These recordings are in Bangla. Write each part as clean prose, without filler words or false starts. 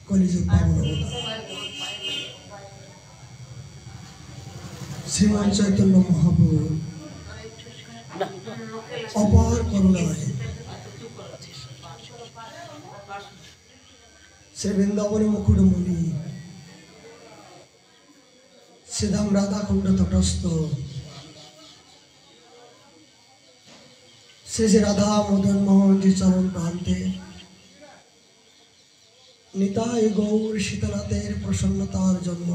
কলিযুগ পাবন শ্রীমান চৈতন্য মহাপ্রভু অপার করুণায় শ্রী বৃন্দাবনে মুকুটমণি শ্রীধাম রাধাকুণ্ড তটস্থ শ্রী শ্রী রাধা মদন মোহনজি চরণ প্রান্তে নিতাই গৌর শীতনাথের প্রসন্নতার জন্য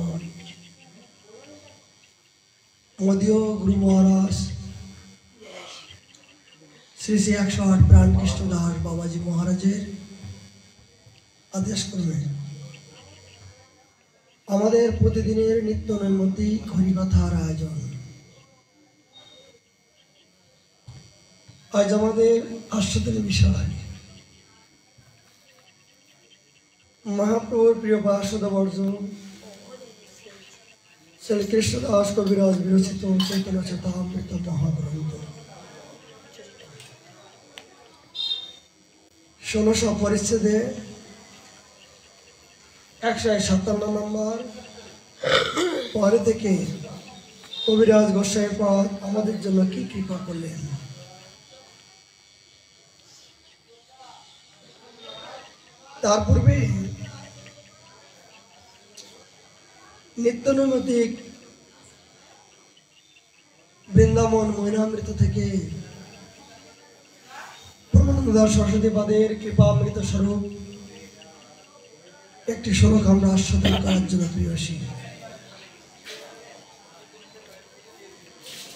মদীয় গুরু মহারাজ শ্রী শ্রী 108 প্রাণ কৃষ্ণদাস বাবাজি মহারাজের আদেশ করবে আমাদের প্রতিদিনের নিত্য নৈমিত্তিক হরিকথার আয়োজন। আজ আমাদের আস্বাদের বিষয় মহাপ্রভুর প্রিয় পার্শ্বদ বর্জ শ্রী কৃষ্ণদাস কবিরাজ বিরচিত চৈতন্য চৈতামৃত মহাগ্রন্থ 1600 পরিচ্ছেদে 157 নম্বর পরে থেকে কবিরাজ গোসাই পদ আমাদের জন্য কি কৃপা করলেন। তার পূর্বে নিত্যনৈমিত্তিক বৃন্দাবন মহিনামৃত থেকে পরমানন্দদাস সরস্বতী পাদের কৃপামৃত স্বরূপ একটি শ্লোক আমরা আস্বাদন করার জন্য প্রিয়সী।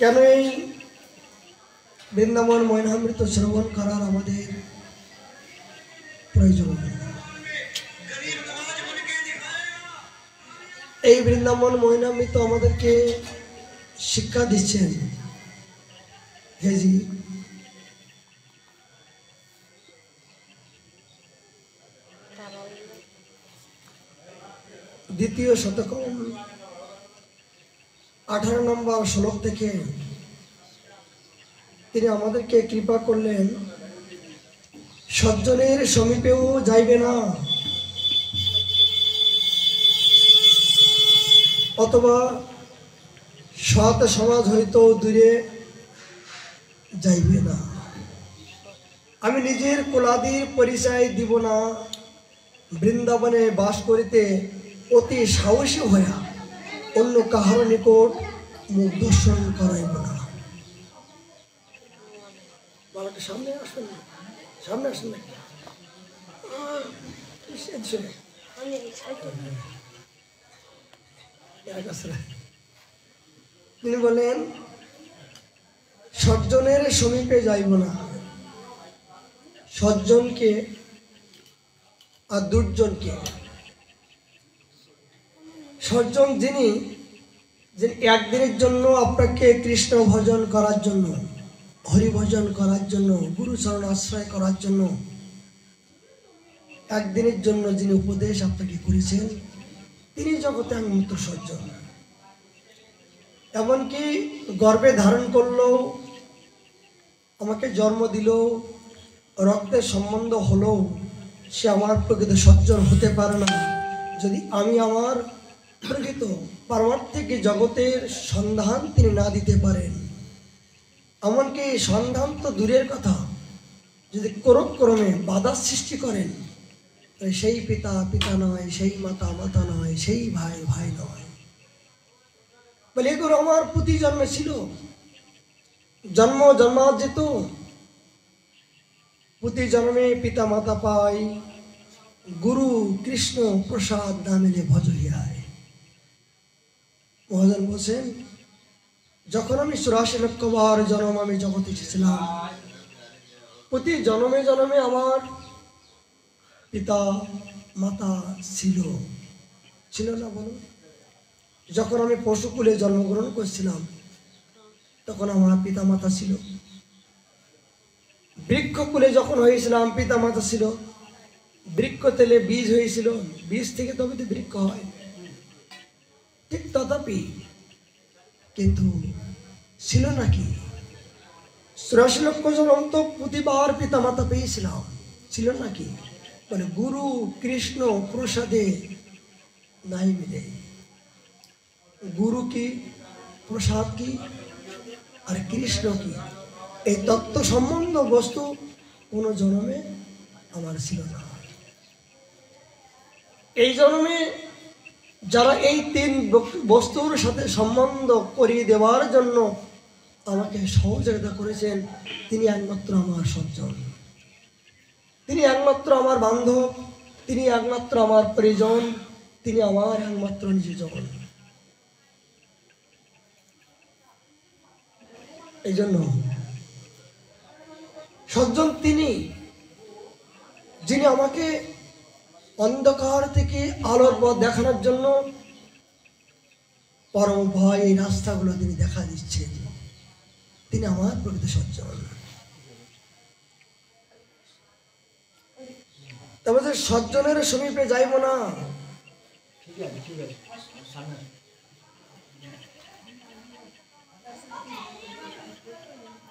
কেন এই বৃন্দাবন মহিনামৃত শ্রবণ করার আমাদের প্রয়োজন? এই বৃন্দাবন মহিনামৃত আমাদেরকে শিক্ষা দিচ্ছেন হেজি দ্বিতীয় শতকম 18 নম্বর শ্লোক থেকে তিনি আমাদেরকে কৃপা করলেন, সজ্জনের সমীপেও যাইবে না, অথবা সৎ সমাজ হইতেও দূরে যাইবে না। আমি নিজের কুলাদির পরিচয় দিব না, বৃন্দাবনে বাস করিতে অতি সাহসী হইয়া অন্য কাহার নিকট মুখ দর্শন করাইব না। সামনে আসুন, সামনে আসুন নাকি? তিনি বলেন সজ্জনের সমীপে যাইব না, সজ্জনকে আর দুর্জনকে। সজ্জন যিনি একদিনের জন্য আপনাকে কৃষ্ণ ভজন করার জন্য, হরিভজন করার জন্য, গুরুচরণ আশ্রয় করার জন্য, একদিনের জন্য যিনি উপদেশ আপনাকে করেছেন, তিনি জগতে একমাত্র সজ্জন। এমনকি গর্ভে ধারণ করলেও, আমাকে জন্ম দিল, রক্তের সম্বন্ধ হলেও সে আমার প্রকৃত সজ্জন হতে পারে না যদি আমি আমার প্রকৃত পারমার্থিক জগতের সন্ধান তিনি না দিতে পারেন। এমনকি সন্ধান তো দূরের কথা, যদি ক্রমে বাধা সৃষ্টি করেন, সেই পিতা পিতা নয়, সেই মাতা মাতা নয়, সেই ভাই ভাই নয়। বলে এগুলো আমার প্রতি জন্মে ছিল, জন্ম জন্মার্জিত, প্রতি জন্মে পিতা মাতা পাই, গুরু কৃষ্ণ প্রসাদ নামিলে ভজহিয়ায়। মহাজন বলছেন, যখন আমি 84 লক্ষবার জন্ম আমি জগতে এসেছিলাম, প্রতি জন্মে জন্মে আমার পিতা মাতা ছিল, ছিল না বলুন? যখন আমি পশুকুলে জন্মগ্রহণ করছিলাম তখন আমার পিতা মাতা ছিল। বৃক্ষকুলে যখন হয়েছিলাম পিতা মাতা ছিল। বৃক্ষ তেলে বীজ হয়েছিল, বীজ থেকে তবে তো বৃক্ষ হয়। ঠিক তথাপি কিন্তু ছিল নাকি 84 লক্ষ জন্ম তো প্রতিবার পিতা মাতা পেয়েছিলাম, ছিল নাকি? বলে গুরু কৃষ্ণ প্রসাদে নাই মিলে। গুরু কি, প্রসাদ কি, আর কৃষ্ণ কি, এই তত্ত্ব সম্বন্ধ বস্তু কোনো জন্মে আমার ছিল না। এই জন্মে যারা এই তিন বস্তুর সাথে সম্বন্ধ করিয়ে দেওয়ার জন্য আমাকে সহযোগিতা করেছেন, তিনি একমাত্র আমার সজ্জন, তিনি একমাত্র আমার বান্ধব, তিনি একমাত্র আমার পরিজন, তিনি আমার একমাত্র নিজজন। এই জন্য সজ্জন তিনি, যিনি আমাকে অন্ধকার থেকে আলোর পথ দেখানোর জন্য পরম ভয় এই রাস্তাগুলো তিনি দেখা দিচ্ছেন, তিনি আমার প্রকৃত সজ্জন। তারপরে সজ্জনের সমীপে যাইব না,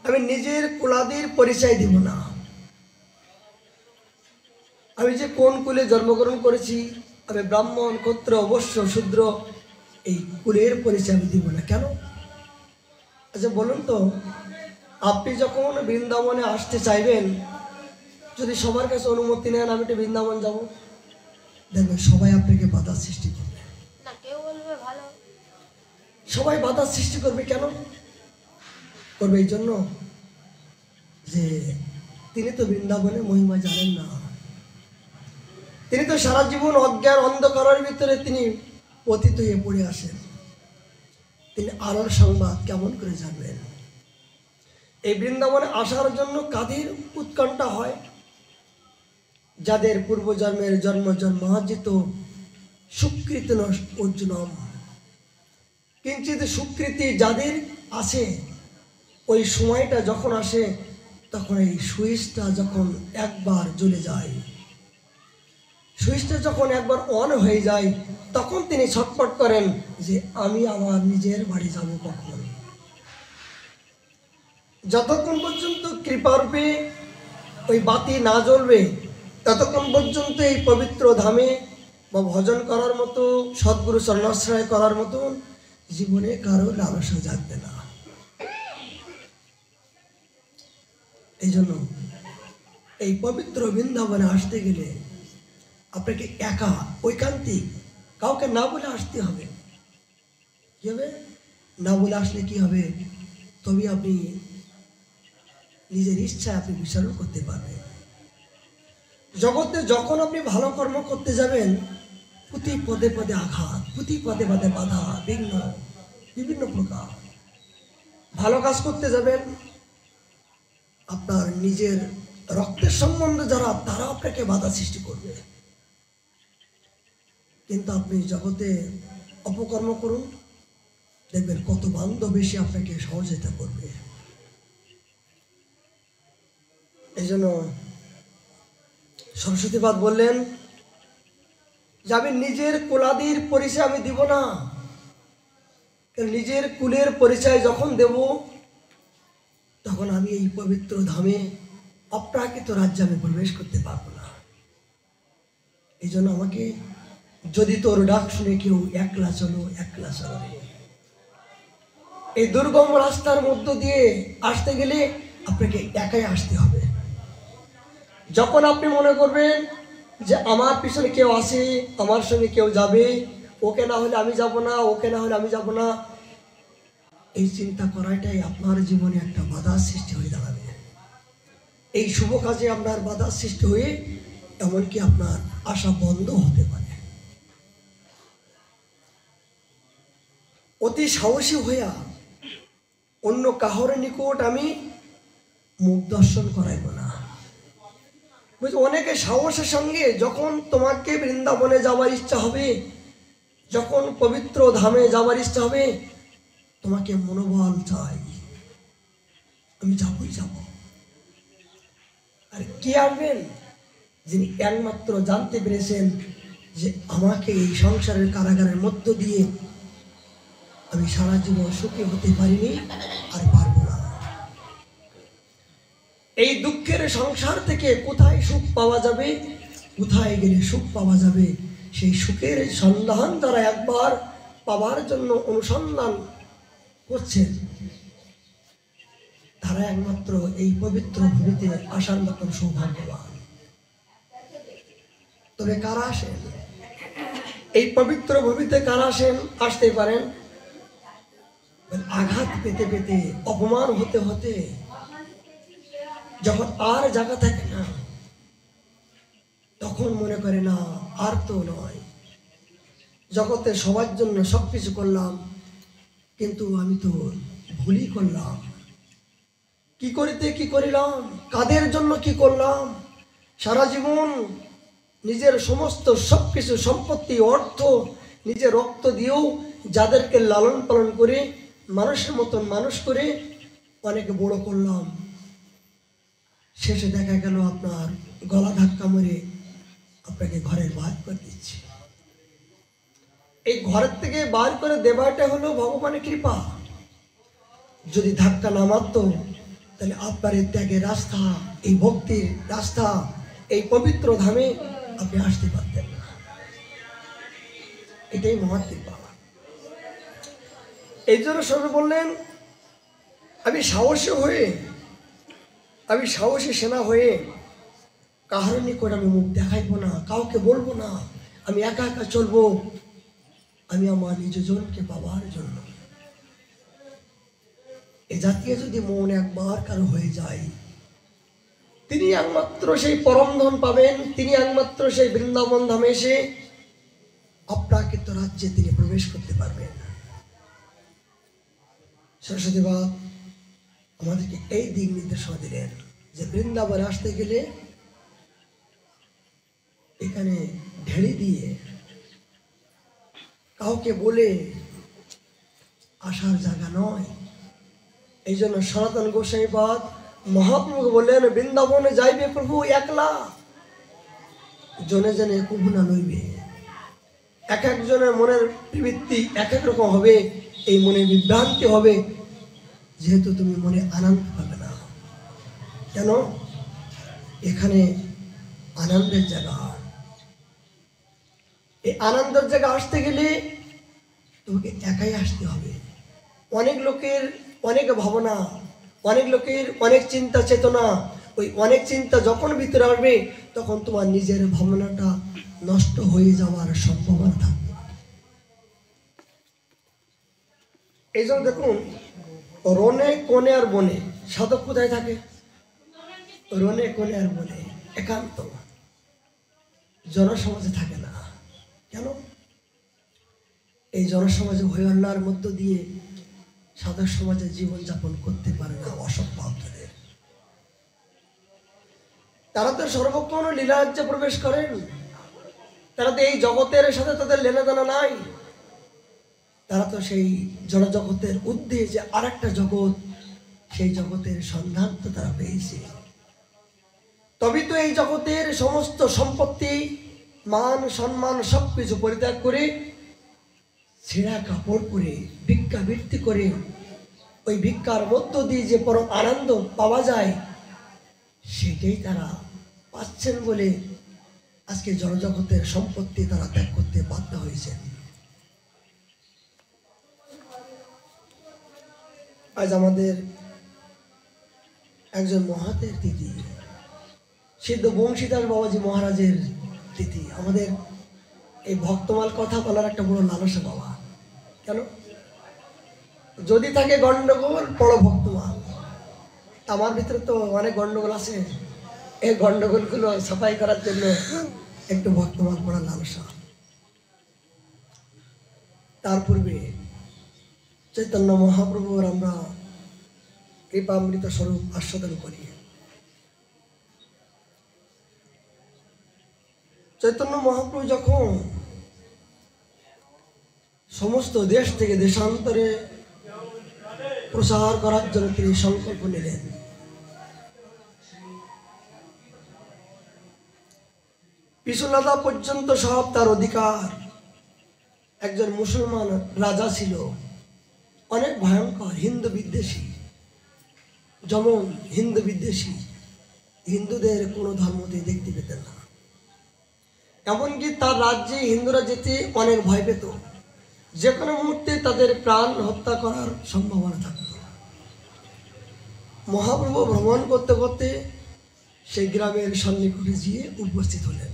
আমি নিজের কুলাদির পরিচয় দিব না। আমি যে কোন কুলে জন্মগ্রহণ করেছি, আমি ব্রাহ্মণ, ক্ষত্র, অবশ্য, শূদ্র, এই কুলের পরিচয় আমি দিব না। কেন? আচ্ছা বলুন তো, আপনি যখন বৃন্দাবনে আসতে চাইবেন, যদি সবার কাছে অনুমতি নেন আমি একটু বৃন্দাবন যাব, দেখবেন সবাই আপনাকে বাধা সৃষ্টি করবে, সবাই বাধা সৃষ্টি করবে। কেন করবে? এই জন্য যে তিনি তো বৃন্দাবনের মহিমা জানেন না, তিনি তো সারা জীবন অজ্ঞান অন্ধকারের ভিতরে তিনি পতিত হয়ে পড়ে আসেন, তিনি আলোর সংবাদ কেমন করে জানবেন? এই বৃন্দাবনে আসার জন্য কাদের উৎকণ্ঠা হয়? যাদের পূর্বজন্মের জন্ম জন্মার্জিত সুকৃতি অর্জুনম, কিঞ্চিত সুকৃতি যাদের আছে, ওই সময়টা যখন আসে তখন এই সুইচটা যখন একবার জ্বলে যায়, সুইচটা যখন একবার অন হয়ে যায়, তখন তিনি ছটফট করেন যে আমি আমার নিজের বাড়ি যাব কখন। যতক্ষণ পর্যন্ত কৃপারূপে ওই বাতি না জ্বলবে, ততক্ষণ পর্যন্ত এই পবিত্র ধামে বা ভজন করার মতো, সদ্গুরু চরণাশ্রয় করার মতো জীবনে কারো লালসা জাগবে না। এই জন্য এই পবিত্র বৃন্দাবনে আসতে গেলে আপনাকে একা, ঐকান্তিক, কাউকে না বলে আসতে হবে। কি হবে? না বলে আসলে কি হবে? তবে আপনি নিজের ইচ্ছায় আপনি বিচারণ করতে পারবেন। জগতে যখন আপনি ভালো কর্ম করতে যাবেন, প্রতি পদে পদে আঘাত, প্রতি পদে পদে বাধা বিঘ্ন বিভিন্ন প্রকার। ভালো কাজ করতে যাবেন, আপনার নিজের রক্তের সম্বন্ধে যারা, তারা আপনাকে বাধা সৃষ্টি করবে। কিন্তু আপনি জগতে অপকর্ম করুন, দেখবেন কত বান্ধব বেশি আপনাকে সহযোগিতা করবে। এই জন্য সরস্বতীবাদ বললেন যে আমি নিজের কুলাদির পরিচয় আমি দিব না। নিজের কুলের পরিচয় যখন দেব, তখন আমি এই পবিত্র ধামে অপ্রাকৃত রাজ্যে আমি প্রবেশ করতে পারবো না। এই জন্য আমাকে, যদি তোর ডাক শুনে কেউ একলা চলো, একলা চলো, এই দুর্গম রাস্তার মধ্য দিয়ে আসতে গেলে আপনাকে একাই আসতে হবে। যখন আপনি মনে করবেন যে আমার পিছনে কেউ আসে, আমার সঙ্গে কেউ যাবে, ওকে না হলে আমি যাব না, ওকে না হলে আমি যাব না, এই চিন্তা করাটাই আপনার জীবনে একটা বাধার সৃষ্টি হয়ে দাঁড়াবে। এই শুভ কাজে আপনার বাধার সৃষ্টি হয়ে এমনকি আপনার আশা বন্ধ হতে পারে। অতি সাহসী হইয়া অন্য কাহর নিকট আমি মুখ দর্শন করাইব না। অনেকে সাহসের সঙ্গে যখন তোমাকে বৃন্দাবনে যাওয়ার ইচ্ছা হবে, যখন পবিত্র ধামে যাওয়ার ইচ্ছা হবে, তোমাকে মনোবল চাই, আমি যাবই যাব। আর কে আসবেন? যিনি একমাত্র জানতে পেরেছেন যে আমাকে এই সংসারের কারাগারের মধ্য দিয়ে আমি সারা জীবন সুখী হতে পারিনি, আর পারবো না। এই দুঃখের সংসার থেকে কোথায় সুখ পাওয়া যাবে কোথায় গেলে সুখ পাওয়া যাবে, সেই সুখের সন্ধান যারা একবার পাওয়ার জন্য অনুসন্ধান করছেন, তারা একমাত্র এই পবিত্র ভূমিতে আসার মতন সৌভাগ্যবান। তবে কারা আসেন এই পবিত্র ভূমিতে? কারা আসেন? আসতে পারেন আঘাত পেতে পেতে, অপমান হতে হতে, যখন আর জায়গা থাকে না, তখন মনে করে না আর তো নয়, জগতে সবার জন্য সবকিছু করলাম, কিন্তু আমি তো ভুলই করলাম। কি করিতে কি করিলাম, কাদের জন্য কি করলাম? সারা জীবন নিজের সমস্ত সবকিছু, সম্পত্তি, অর্থ, নিজের রক্ত দিয়েও যাদেরকে লালন পালন করে মানুষের মতন মানুষ করে অনেক বড় করলাম, শেষে দেখা গেল আপনার গলা ধাক্কা মেরে আপনাকে ঘরের বার করে দিচ্ছে। এই ঘরের থেকে বার করে দেওয়াটা হলো ভগবানের কৃপা। যদি ধাক্কা না মারত, তাহলে আপনার এই ত্যাগের রাস্তা, এই ভক্তির রাস্তা, এই পবিত্র ধামে আপনি আসতে পারতেন না। এটাই মহা কৃপা। এই জন্য সবাই বললেন, আমি সাহসী সেনা হয়ে কাহার নিকট আমি মুখ দেখাইবো না, কাউকে বলবো না, আমি একা একা চলবো, আমি আমার নিজজনকে পাওয়ার জন্য। এ জাতীয় যদি মন একবার কারো হয়ে যায়, তিনি একমাত্র সেই পরম ধন পাবেন, তিনি একমাত্র সেই বৃন্দাবন ধামে এসে অপ্রাকৃত রাজ্যে তিনি প্রবেশ করতে পারবেন। সরস্বতীবাদ আমাদেরকে এই দিক নির্দেশনা দিলেন যে বৃন্দাবনে আসতে গেলে এখানে ঢেড়ি দিয়ে কাউকে বলে আসার জায়গা নয়। এই জন্য সনাতন গোসাইপাদ মহাপ্রভু বললেন, বৃন্দাবনে যাইবে প্রভু একলা, জনে জনে কভু না লইবে। এক একজনের মনের প্রবৃত্তি এক এক রকম হবে, এই মনে বিভ্রান্তি হবে, যেহেতু তুমি মনে আনন্দ পাবে না। কেন? এখানে আনন্দের জায়গা। এই আনন্দের জায়গা আসতে গেলে তোমাকে একাই আসতে হবে। অনেক লোকের অনেক ভাবনা, অনেক লোকের অনেক চিন্তা চেতনা, ওই অনেক চিন্তা যখন ভিতরে আসবে, তখন তোমার নিজের ভাবনাটা নষ্ট হয়ে যাওয়ার সম্ভাবনা থাকবে। এই জন্য দেখুন, রনে কোণে আর বনে সাধক কোথায় থাকে? রনে কোণে আর বনে, একান্ত জনসমাজে থাকে না। কেন? এই জনসমাজে হয়ে আল্লাহর মধ্য দিয়ে সাধক সমাজে জীবনযাপন করতে পারে না, অসম্ভব। তারা তো সর্বক্ষণ লীলারাজ্যে প্রবেশ করেন, তারা তো এই জগতের সাথে তাদের লেনাদেনা নাই। তারা তো সেই জড়জগতের ঊর্ধ্বে যে আর একটা জগৎ, সেই জগতের সন্ধান তো তারা পেয়েছে। তবে তো এই জগতের সমস্ত সম্পত্তি, মান সম্মান সবকিছু পরিত্যাগ করে, ছেঁড়া কাপড় পরে, ভিক্ষাবৃত্তি করে, ওই ভিক্ষার মধ্য দিয়ে যে পরম আনন্দ পাওয়া যায়, সেটাই তারা পাচ্ছেন বলে আজকে জড়জগতের সম্পত্তি তারা ত্যাগ করতে বাধ্য হয়েছেন। আজ আমাদের একজন মহাতের তিথি, সিদ্ধ বংশীদাস বাবাজি মহারাজের তিথি। আমাদের এই ভক্তমাল কথা বলার একটা বড় লালসা বাবা। কেন? যদি থাকে গন্ডগোল, বড় ভক্তমাল। আমার ভিতরে তো অনেক গন্ডগোল আছে, এই গন্ডগোলগুলো সাফাই করার জন্য একটু ভক্তমাল পড়ার লালসা। তার পূর্বে চৈতন্য মহাপ্রভুর আমরা কৃপামৃত স্বরূপ আস্বাদন করি। চৈতন্য মহাপ্রভু যখন সমস্ত দেশ থেকে দেশান্তরে প্রসার করার জন্য তিনি সংকল্প নিলেন, পিছুলাদা পর্যন্ত সব তার অধিকার। একজন মুসলমান রাজা ছিল, অনেক ভয়ঙ্কর, হিন্দু বিদ্বেষী। যেমন হিন্দু বিদ্বেষী, হিন্দুদের কোনো ধর্মতে দেখতে পেতেন না। এমনকি তার রাজ্যে হিন্দুরা যেতে অনেক ভয় পেত, যে কোনো মুহূর্তে তাদের প্রাণ হত্যা করার সম্ভাবনা থাকত। মহাপ্রভু ভ্রমণ করতে করতে সেই গ্রামের সন্নিকটে গিয়ে উপস্থিত হলেন।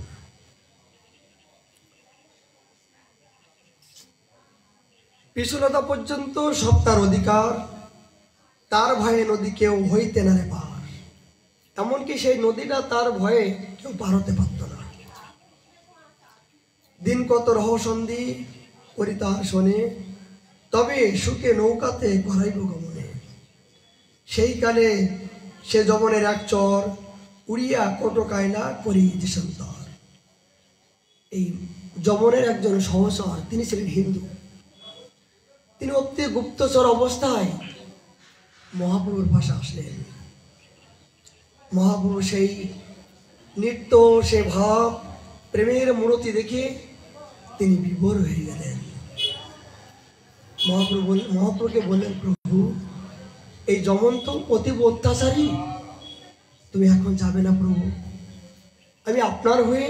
পিছুলতা পর্যন্ত সব তার অধিকার, তার ভয়ে নদী কেউ হইতে না রে পার। এমনকি সেই নদীটা তার ভয়ে কেউ পার হতে পারত না। দিন কত রহসন্ধি করি তাহার শোনে, তবে সুখে নৌকাতে করাইব গমনে। সেই কালে সে যমনের এক চর, উড়িয়া কোটো কায়লা করি দেশান্তর। এই যমনের একজন সহচর, তিনি ছিলেন হিন্দু। তিনি অতি গুপ্তচর অবস্থায় মহাপ্রভুর পাশে আসলেন। মহাপ্রভু সেই নৃত্য, সে ভাব, প্রেমের মূর্তি দেখে তিনি বিভোর হয়ে গেলেন। মহাপ্রভুকে বললেন, প্রভু এই যমন তো অতীব অত্যাচারী, তুমি এখন যাবে না প্রভু। আমি আপনার হয়ে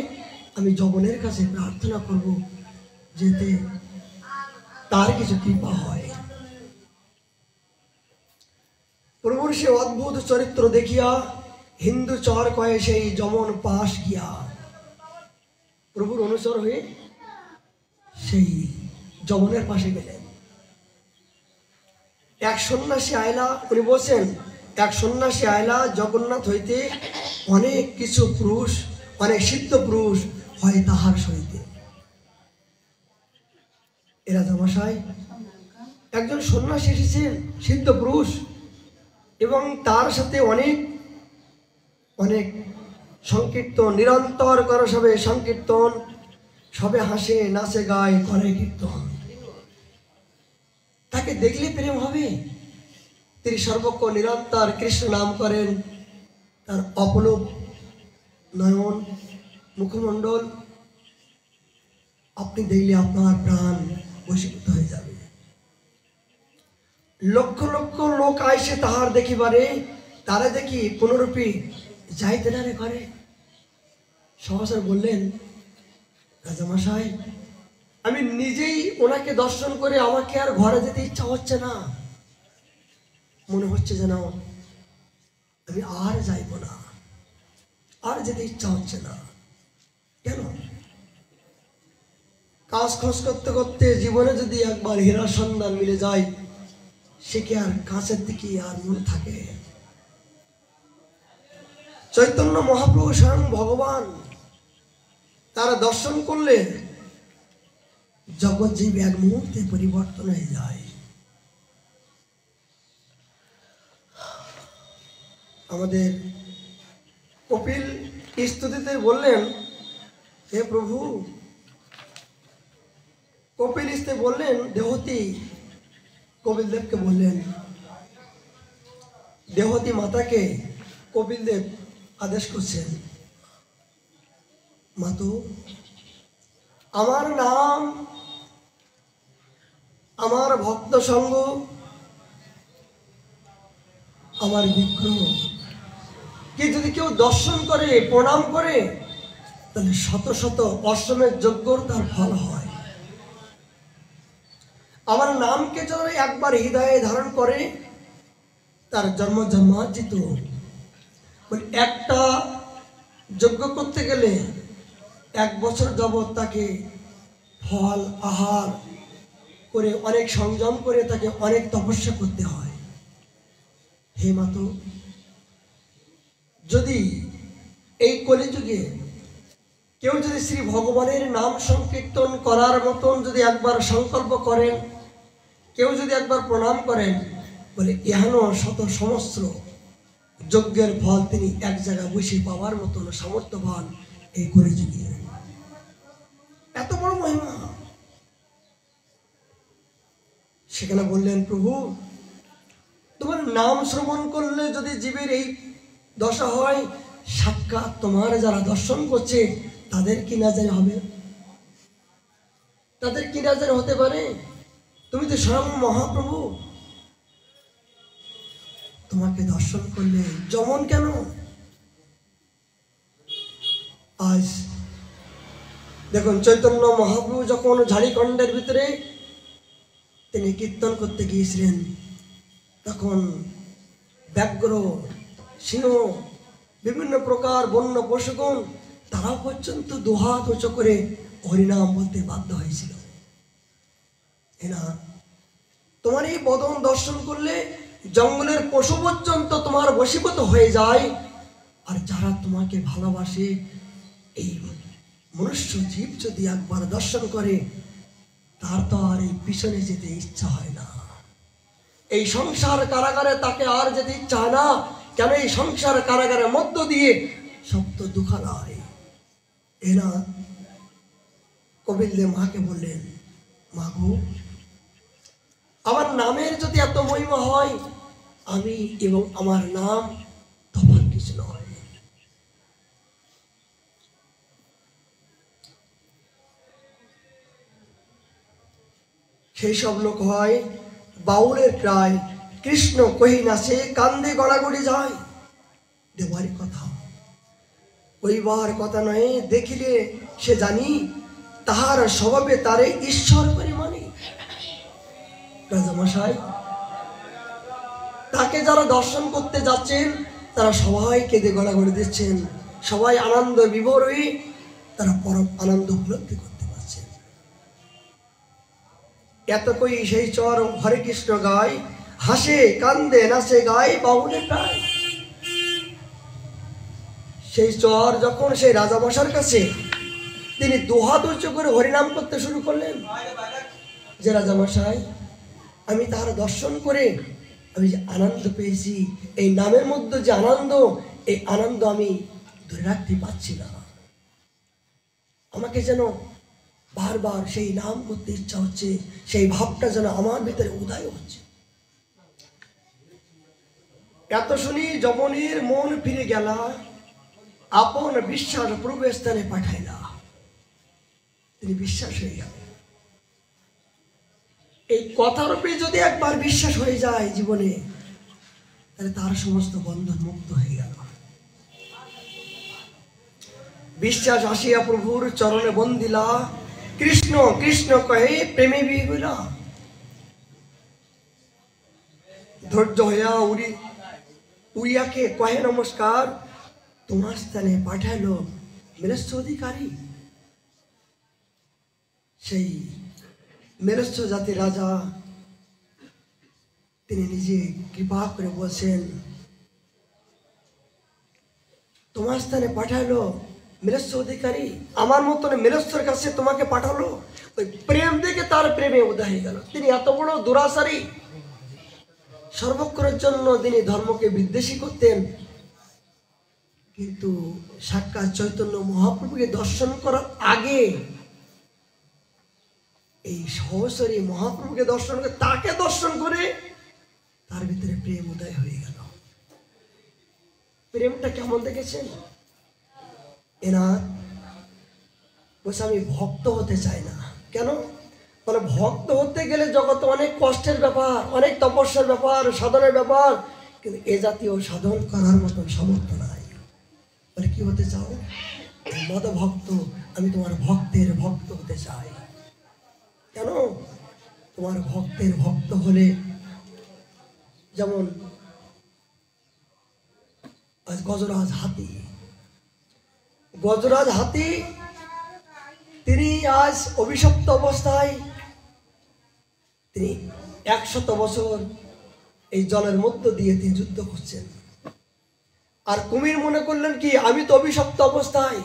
আমি যমনের কাছে প্রার্থনা করব, যেতে তার কিছু কৃপা হয়। প্রভুর সে অদ্ভুত চরিত্র দেখিয়া হিন্দু চর কয়ে সেই যমন পাশ গিয়া। প্রভুর অনুচর হয়ে সেই যমনের পাশে গেলেন। এক সন্ন্যাসী আয়লা, উনি বলছেন এক সন্ন্যাসী আয়লা জগন্নাথ হইতে অনেক কিছু পুরুষ, অনেক সিদ্ধ পুরুষ হয় তাহার সহিতে। এরা জামাশাই একজন সন্ন্যাসী এসেছেন, সিদ্ধ পুরুষ, এবং তার সাথে অনেক অনেক সংকীর্তন, নিরন্তর করো সবে সংকীর্তন, সবে হাসে নাচে গায় করে কীর্তন। তাকে দেখলে প্রেম হবে। তিনি সর্বক্ষণ নিরন্তর কৃষ্ণ নাম করেন। তার অপলোক নয়ন, মুখমণ্ডল, আপনি দেখলে আপনার প্রাণ বশীভূত হয়ে যাবে। লক্ষ লক্ষ লোক আইসে তাহার দেখিবারে, তারা দেখি কোনরূপী যাইতে না রে ঘরে। সহসা বললেন, রাজামশাই আমি নিজেই ওনাকে দর্শন করে আমাকে আর ঘরে যেতে ইচ্ছা হচ্ছে না। মনে হচ্ছে যেন আমি আর যাইব না, আর যেতে ইচ্ছা হচ্ছে না। কেন? কাজ খোঁজ করতে করতে জীবনে যদি একবার হীরার সন্ধান মিলে যায়, সে কি আর কাছের দিকে আর মনে থাকে? চৈতন্য মহাপ্রভু স্বয়ং ভগবান, তারা দর্শন করলে জগৎ জীব এক মুহূর্তে পরিবর্তন হয়ে যায়। আমাদের কপিল স্তুতিতে বললেন, হে প্রভু, কপিল স্তুতি বললেন, দেহতী কপিল দেবকে বললেন, দেহতী মাতাকে কপিল দেব আদেশ করছেন, মাতু আমার নাম, আমার ভক্ত সঙ্গ, আমার বিগ্রহ কে যদি কেউ দর্শন করে, প্রণাম করে, তাহলে শত শত অশ্বমের যজ্ঞর তার ফল হয়। আমার নামকে যদি একবার হৃদয়ে ধারণ করে, তার জন্ম জন্মার্জিত একটা যজ্ঞ করতে গেলে 1 বছর যাবৎ তাকে ফল আহার করে অনেক সংযম করে তাকে অনেক তপস্যা করতে হয়। হে মাতু, যদি এই কলিযুগে কেউ যদি শ্রী ভগবানের নাম সংকীর্তন করার মতন যদি একবার সংকল্প করেন, কেউ যদি একবার প্রণাম করেন, বলে ইহানো শত সমস্ত যজ্ঞের ফল তিনি এক জায়গায় বসে পাওয়ার মতন সামর্থ্যবান এই কলিযুগে। এত বড় মহিমা। সেখানে বললেন, প্রভু তোমার নাম শ্রবণ করলে যদি জীবের এই দশা হয়, সাক্ষাৎ তোমার যারা দর্শন করছে তাদের কি নাজার হবে? তাদের কি নাজার হতে পারে? তুমি তো স্বয়ং মহাপ্রভু, তোমাকে দর্শন করলে যেমন কেন আজ দেখুন, চৈতন্য মহাপ্রভু যখন ঝাড়িখণ্ডের ভিতরে তিনি কীর্তন করতে গিয়েছিলেন, তখন ব্যাঘ্র, সিংহ, বিভিন্ন প্রকার বন্য পশুগণ তারাও পর্যন্ত দুহাত উঁচু করে হরিনাম বলতে বাধ্য হয়েছিল। না, তোমার এই বদন দর্শন করলে জঙ্গলের পশু পর্যন্ত তোমার বশীভূত হয়ে যায়। আর যারা তোমাকে ভালোবাসে, এই মনুষ্য জীব যদি একবার দর্শন করে, তার তো আর এই পিছনে যেতে ইচ্ছা হয় না। এই সংসার কারাগারে তাকে আর যেতে ইচ্ছা হয় না। কেন? এই সংসার কারাগারের মধ্য দিয়ে সপ্ত দুঃখালয়। এরা কপিলদেব মাকে বললেন, মা গো, আমার নামের যদি এত মহিমা হয়, আমি এবং আমার নাম তফাৎ কিছু নয়। সেই সব লোক হয় বাউলের প্রায়, কৃষ্ণ কহি নাচে, কান্দে গড়াগড়ি যায়। দেবারই কথা, ওইবার কথা নয়, দেখিলে সে জানি, তাহার স্বভাবে তারে ঈশ্বর করে মানি। রাজামশাই, তাকে যারা দর্শন করতে যাচ্ছেন, তারা সবাই কেঁদে গড়াগড়ি দিচ্ছেন, সবাই আনন্দ বিভোর হয়ে তারা পরম আনন্দ উপলব্ধি করতে পারছেন। এত কই সেই চর হরে কৃষ্ণ গায়, হাসে কান্দে নাচে গায় বাউলের প্রায়। সেই চর যখন সেই রাজামশার কাছে তিনি দুহাত উঁচু করে হরিনাম করতে শুরু করলেন, যে রাজামশাই, আমি তাহার দর্শন করে আমি যে আনন্দ পেয়েছি, এই নামের মধ্যে যে আনন্দ, এই আনন্দ আমি ধরে রাখতে পারছি না। আমাকে যেন বারবার সেই নাম করতে ইচ্ছা হচ্ছে, সেই ভাবটা যেন আমার ভিতরে উদয় হচ্ছে। এত শুনি যমনের মন ফিরে গেলা, আপন বিশ্বাস প্রভু স্থানে পাঠাইলা। তিনি বিশ্বাস হয়ে গেল। এই কথার উপরে যদি একবার বিশ্বাস হয়ে যায় জীবনে, তাহলে তার সমস্ত বন্ধন মুক্ত হয়ে গেল। বিশ্বাস আসিয়া প্রভুর চরণে বন্দিলা, কৃষ্ণ কৃষ্ণ কহে প্রেমে বিহুলা। ধৈর্য হইয়া উড়িয়াকে কহে নমস্কার, তোমার স্থানে পাঠালো মেলস্য অধিকারী। সেই মেলস্য জাতির রাজা তিনি নিজে কৃপা করে বলছেন, তোমার স্থানে পাঠালো মেলস্য অধিকারী, আমার মতন মেলস্যর কাছে তোমাকে পাঠালো। ওই প্রেম দেখে তার প্রেমে উদয় হয়ে গেল। তিনি এত বড় দুরাচারী, সর্বক্ষণের জন্য তিনি ধর্মকে বিদ্বেষী করতেন, কিন্তু সাক্ষাৎ চৈতন্য মহাপ্রভুকে দর্শন করার আগে এই সহচরী মহাপ্রভুকে দর্শন করে, তাকে দর্শন করে তার ভিতরে প্রেম উদয় হয়ে গেল। প্রেমটা কেমন দেখেছেন? এনা বলছে, আমি ভক্ত হতে চাই না। কেন? বলে, ভক্ত হতে গেলে জগতে অনেক কষ্টের ব্যাপার, অনেক তপস্যার ব্যাপার, সাধনের ব্যাপার, কিন্তু এ জাতীয় সাধন করার মতন সামর্থ্য নাই। বলে, কি হতে চাও? মদ ভক্ত, আমি তোমার ভক্তের ভক্ত হতে চাই। কেন? তোমার ভক্তের ভক্ত হলে, যেমন আজ গজরাজ হাতি, গজরাজ হাতি তিনি আজ অভিশপ্ত অবস্থায়, তিনি 100 বছর এই জলের মধ্য দিয়ে তিনি যুদ্ধ করছেন। আর কুমির মনে করলেন কি, আমি তো অভিশপ্ত অবস্থায়,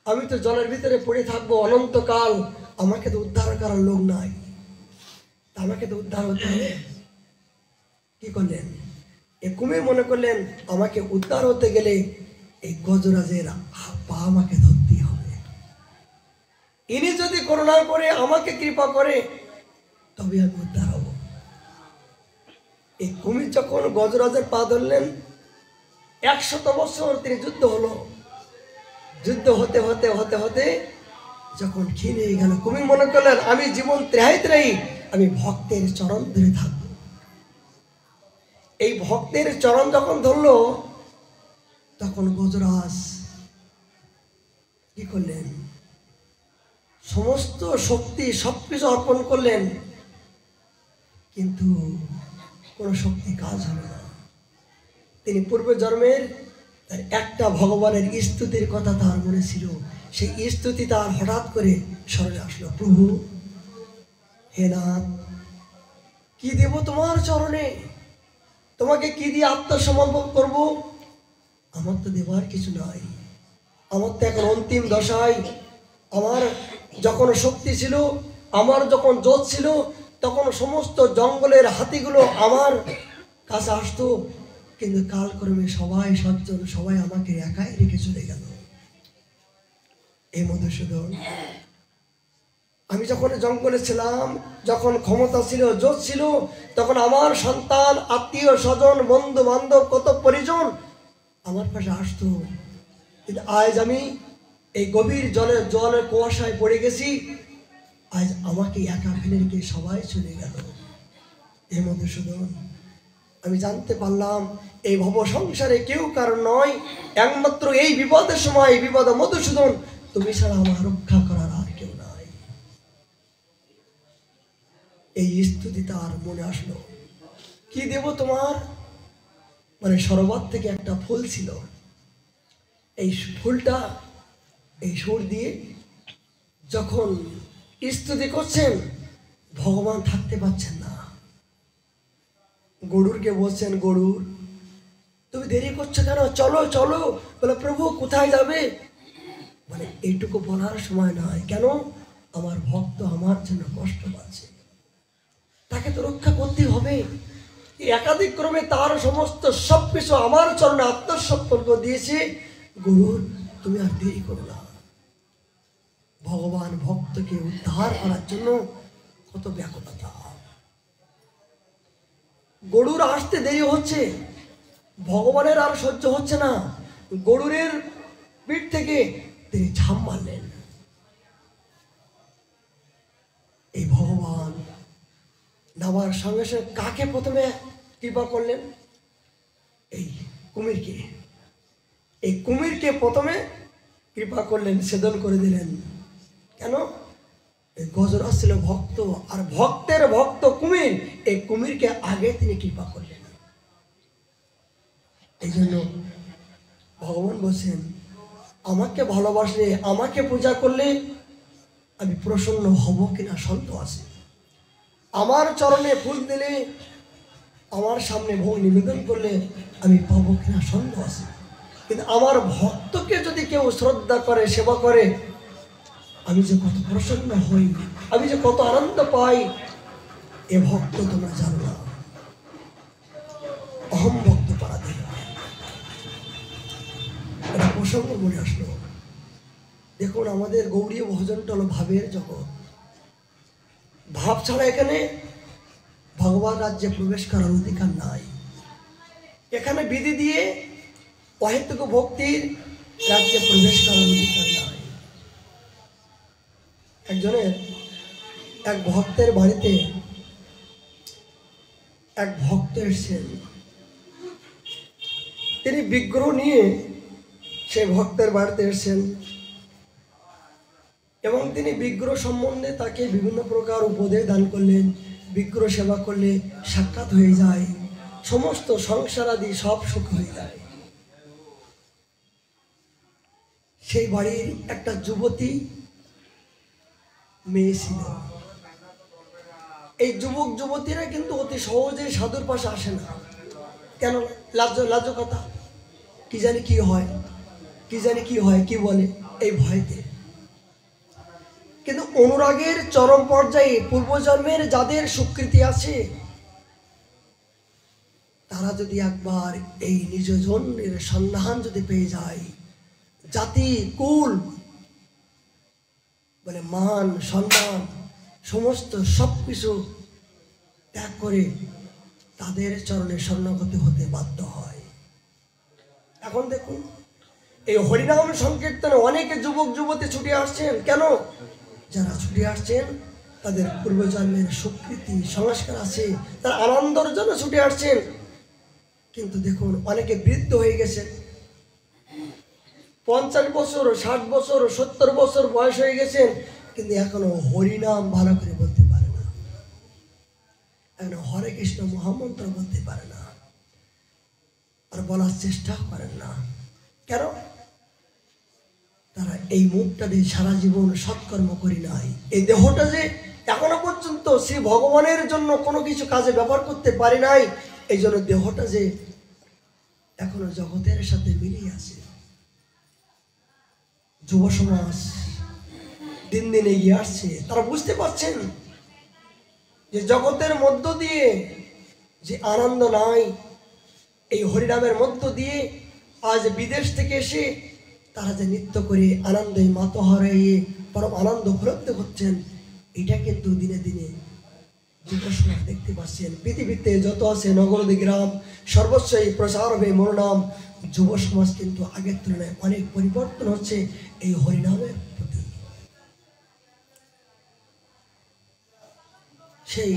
আমি তো জলের ভিতরে পড়ে থাকবো অনন্তকাল, আমাকে তো উদ্ধার করার লোক নাই, আমাকে তো উদ্ধার হতে হবে। কি করলেন? এই কুমির মনে করলেন, আমাকে উদ্ধার হতে গেলে এই গজরাজের পা আমাকে ধরতে হবে। ইনি যদি করুণা করে আমাকে কৃপা করে, তবে আমি উদ্ধার হব। এই কুমির যখন গজরাজের পা ধরলেন, 100 বছর তিনি যুদ্ধ হলো। যুদ্ধ হতে হতে হতে হতে যখন ক্ষীণ হয়ে গেল, কুমির মনে করলেন, আমি জীবন ত্রাহি ত্রাহি আমি ভক্তের চরণ ধরে থাকব। এই ভক্তের চরণ যখন ধরলো, তখন গজরাজ কি করলেন? সমস্ত শক্তি সবকিছু অর্পণ করলেন, কিন্তু কোনো শক্তি কাজ হলো না। তিনি পূর্ব জন্মের একটা ভগবানের স্তুতির কথা তার মনে ছিল, সেই স্তুতি তার হঠাৎ করে স্মরণে আসলো, প্রভু হে নাথ, কি দেব তোমার চরণে, তোমাকে কি দিয়ে আত্মসমর্পণ করব? আমার তো দেবার কিছু নাই, আমার তো এখন অন্তিম দশায়। আমার যখন শক্তি ছিল, আমার যখন জোর ছিল, তখন সমস্ত জঙ্গলের হাতিগুলো আমার কাছে আসতো, কিন্তু কালক্রমে সবাই সজ্জন, সবাই আমাকে একাই রেখে চলে গেল। এই মধুসূদন, আমি যখন জঙ্গলে ছিলাম, যখন ক্ষমতা ছিল, জোর ছিল, তখন আমার সন্তান, আত্মীয় স্বজন, বন্ধু বান্ধব, কত পরিজন আমার পাশে আসতো, কিন্তু আজ আমি এই গভীর জলের কুয়াশায় পড়ে গেছি, আজ আমাকে একা ফেলে রেখে সবাই চলে গেল। হে মধুসূদন, আমি জানতে পারলাম এই ভব সংসারে কেউ কারণ নয়, একমাত্র এই বিপদের সময়, এই বিপদ মধুসূদন তুমি ছাড়া আমার রক্ষা করার আর কেউ নাই। এই স্তুতি তার মনে আসলো, কি দেব তোমার? মানে সরোবর থেকে একটা ফুল ছিল, এই ফুলটা এই সুর দিয়ে যখন স্তুতি করছেন, ভগবান থাকতে পারছেন না। গরুরকে বলছেন, গরুর তুমি দেরি করছো কেন, চলো চলো। বলে, প্রভু কোথায় যাবে? মানে এইটুকু বলার সময় নয়, কেন? আমার ভক্ত আমার জন্য কষ্ট পাচ্ছে, তাকে তো রক্ষা করতে হবে। একাধিক ক্রমে তার সমস্ত সবকিছু আমার চরণে আত্মসমর্পণ দিয়েছে। গরুর তুমি আর দেরি করো না। ভগবান ভক্তকে উদ্ধার করার জন্য কত ব্যাকুলতা। গরুর আসতে দেরি হচ্ছে, ভগবানের আর সহ্য হচ্ছে না, গরুরের পিঠ থেকে তিনি ঝাঁপ মারলেন। এই ভগবান নামার সঙ্গে সঙ্গে কাকে প্রথমে কৃপা করলেন? এই কুমিরকে। এই কুমিরকে প্রথমে কৃপা করলেন, ছেদন করে দিলেন। কেন? এই গজরাজ ছিল ভক্ত, আর ভক্তের ভক্ত কুমির, এই কুমিরকে আগে তিনি কৃপা করলেন। এই জন্য ভগবান বলছেন, আমাকে ভালোবাসলে, আমাকে পূজা করলে আমি প্রসন্ন হব কিনা সন্দেহ আছে। আমার চরণে ফুল দিলে, আমার সামনে ভোগ নিবেদন করলে আমি পাবো কিনা সন্দেহ আছে। কিন্তু আমার ভক্তকে যদি কেউ শ্রদ্ধা করে, সেবা করে, আমি যে কত প্রসন্ন হই, আমি যে কত আনন্দ পাই, এ ভক্ত তোমরা জানো না। অহম ভক্ত পারাধীন। এটা প্রসঙ্গ মনে আসলো। দেখুন, আমাদের গৌড়ীয় ভজনটা হলো ভাবের জগৎ। ভাব ছাড়া এখানে ভগবান রাজ্যে প্রবেশ করার অধিকার নাই। এখানে বিধি দিয়ে অহেতুক ভক্তির রাজ্যে প্রবেশ করার অধিকার নাই। এক ভক্তের বাড়িতে এক ভক্ত এসেছেন। তিনি বিগ্রহ নিয়ে সেই ভক্তের বাড়িতে এসেছেন এবং তিনি বিগ্রহ সম্বন্ধে তাকে বিভিন্ন প্রকার উপদেশ দান করলেন। বিগ্রহ সেবা করলে সাক্ষাৎ হয়ে যায়, সমস্ত সংসার আদি সব সুখ হয়ে যায়। সেই বাড়ির একটা যুবতী মেয়ে ছিল। এই যুবক যুবতীরা কিন্তু অতি সহজে সাধুর পাশে আসে না। কেন? লাজ কথা, কি জানি কি হয়, কি জানি কি হয়, কি বলে, এই ভয়তে। কিন্তু অনুরাগের চরম পর্যায়ে পূর্বজন্মের যাদের স্বীকৃতি আছে, তারা যদি একবার এই নিজ জন্মের সন্ধান যদি পেয়ে যায়, জাতি কুল বলে মান সম্মান সমস্ত সবকিছু ত্যাগ করে তাদের চরণে শরণাগত হতে বাধ্য হয়। এখন দেখুন, এই হরিনাম সংকীর্তনে অনেকে যুবক যুবতী ছুটে আসছেন। কেন? যারা ছুটে আসছেন তাদের পূর্বজন্মের স্বীকৃতি সংস্কার আছে, তারা আনন্দের জন্য ছুটে আসছেন। কিন্তু দেখুন, অনেকে বৃদ্ধ হয়ে গেছেন, 50 বছর, 60 বছর, 70 বছর বয়স হয়ে গেছেন, কিন্তু এখনো হরিনাম ভালো করে বলতে পারে না, এখনো হরে কৃষ্ণ মহামন্ত্র বলতে পারে না, আর বলার চেষ্টা করেন না। কেন? তারা এই মুখটা দিয়ে সারা জীবন সৎকর্ম করি নাই। এই দেহটা যে এখনো পর্যন্ত শ্রী ভগবানের জন্য কোনো কিছু কাজে ব্যবহার করতে পারি নাই, এই জন্য দেহটা যে এখনো জগতের সাথে মিলিয়ে আছে। যুব সমাজ দিন দিন এগিয়ে আসছে, তারা বুঝতে পারছেন যে জগতের মধ্য দিয়ে যে আনন্দ নাই, এই হরিনামের মধ্য দিয়ে আজ বিদেশ থেকে এসে তারা যে নৃত্য করে আনন্দে মাতোহারা হয়ে পরম আনন্দ উপলব্ধ হচ্ছেন, এটা কিন্তু দিনে দিনে যুব সমাজ দেখতে পাচ্ছেন। পৃথিবীতে যত আছে নগরদী গ্রাম সর্বস্বই প্রচার হবে মনোনাম। যুব সমাজ কিন্তু আগের তুলনায় অনেক পরিবর্তন হচ্ছে এই হরিনামের প্রতি। সেই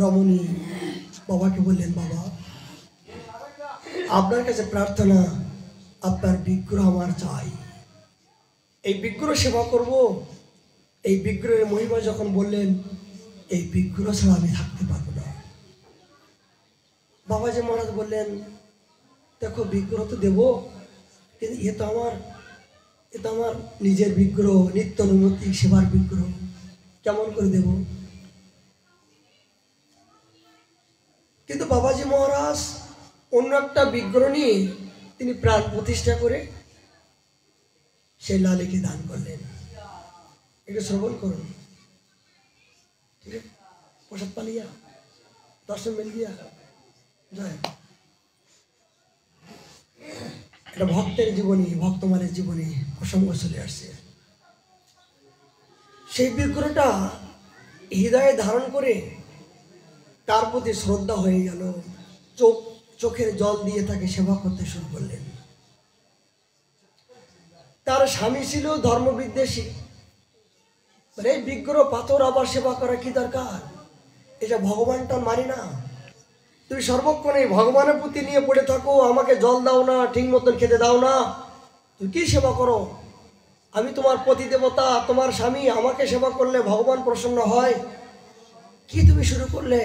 রমণী বাবাকে বললেন, বাবা আপনার কাছে প্রার্থনা, আপনার বিগ্রহ আমার চাই, এই বিগ্রহ সেবা করব। এই বিগ্রহের মহিমা যখন বললেন, এই বিগ্রহ ছাড়া আমি থাকতে পারবো না। বাবাজি মহারাজ বললেন, দেখো বিগ্রহ তো দেবো, কিন্তু এ তো আমার নিজের বিগ্রহ, নিত্য নৈমিত্তিক সেবার বিগ্রহ, কেমন করে দেব? কিন্তু বাবাজি মহারাজ অন্য একটা বিগ্রহ নিয়ে তিনি প্রাণ প্রতিষ্ঠা করে সেই লালিকে দান করলেন। একটু শ্রবণ করুন, ঠিক আছে? প্রসাদ পালিয়া দর্শন মিল গিয়া জয়। এটা ভক্তের জীবনী, ভক্তমানের জীবনী প্রসঙ্গ চলে আসছে। সেই বিগ্রহটা হৃদয়ে ধারণ করে তার প্রতি শ্রদ্ধা হয়ে গেল, চোখের জল দিয়ে তাকে সেবা করতে শুরু করলেন। তার স্বামী ছিল ধর্মবিদ্বেষী, মানে এই বিগ্রহ পাথর আবার সেবা করা কি দরকার? এটা ভগবানটা মানি না, তুমি সর্বক্ষণ এই ভগবানের প্রতি নিয়ে পড়ে থাকো, আমাকে জল দাও না, ঠিক মতন খেতে দাও না, তুমি কি সেবা করো? আমি তোমার পতি দেবতা, তোমার স্বামী, আমাকে সেবা করলে ভগবান প্রসন্ন হয়। কি তুমি শুরু করলে?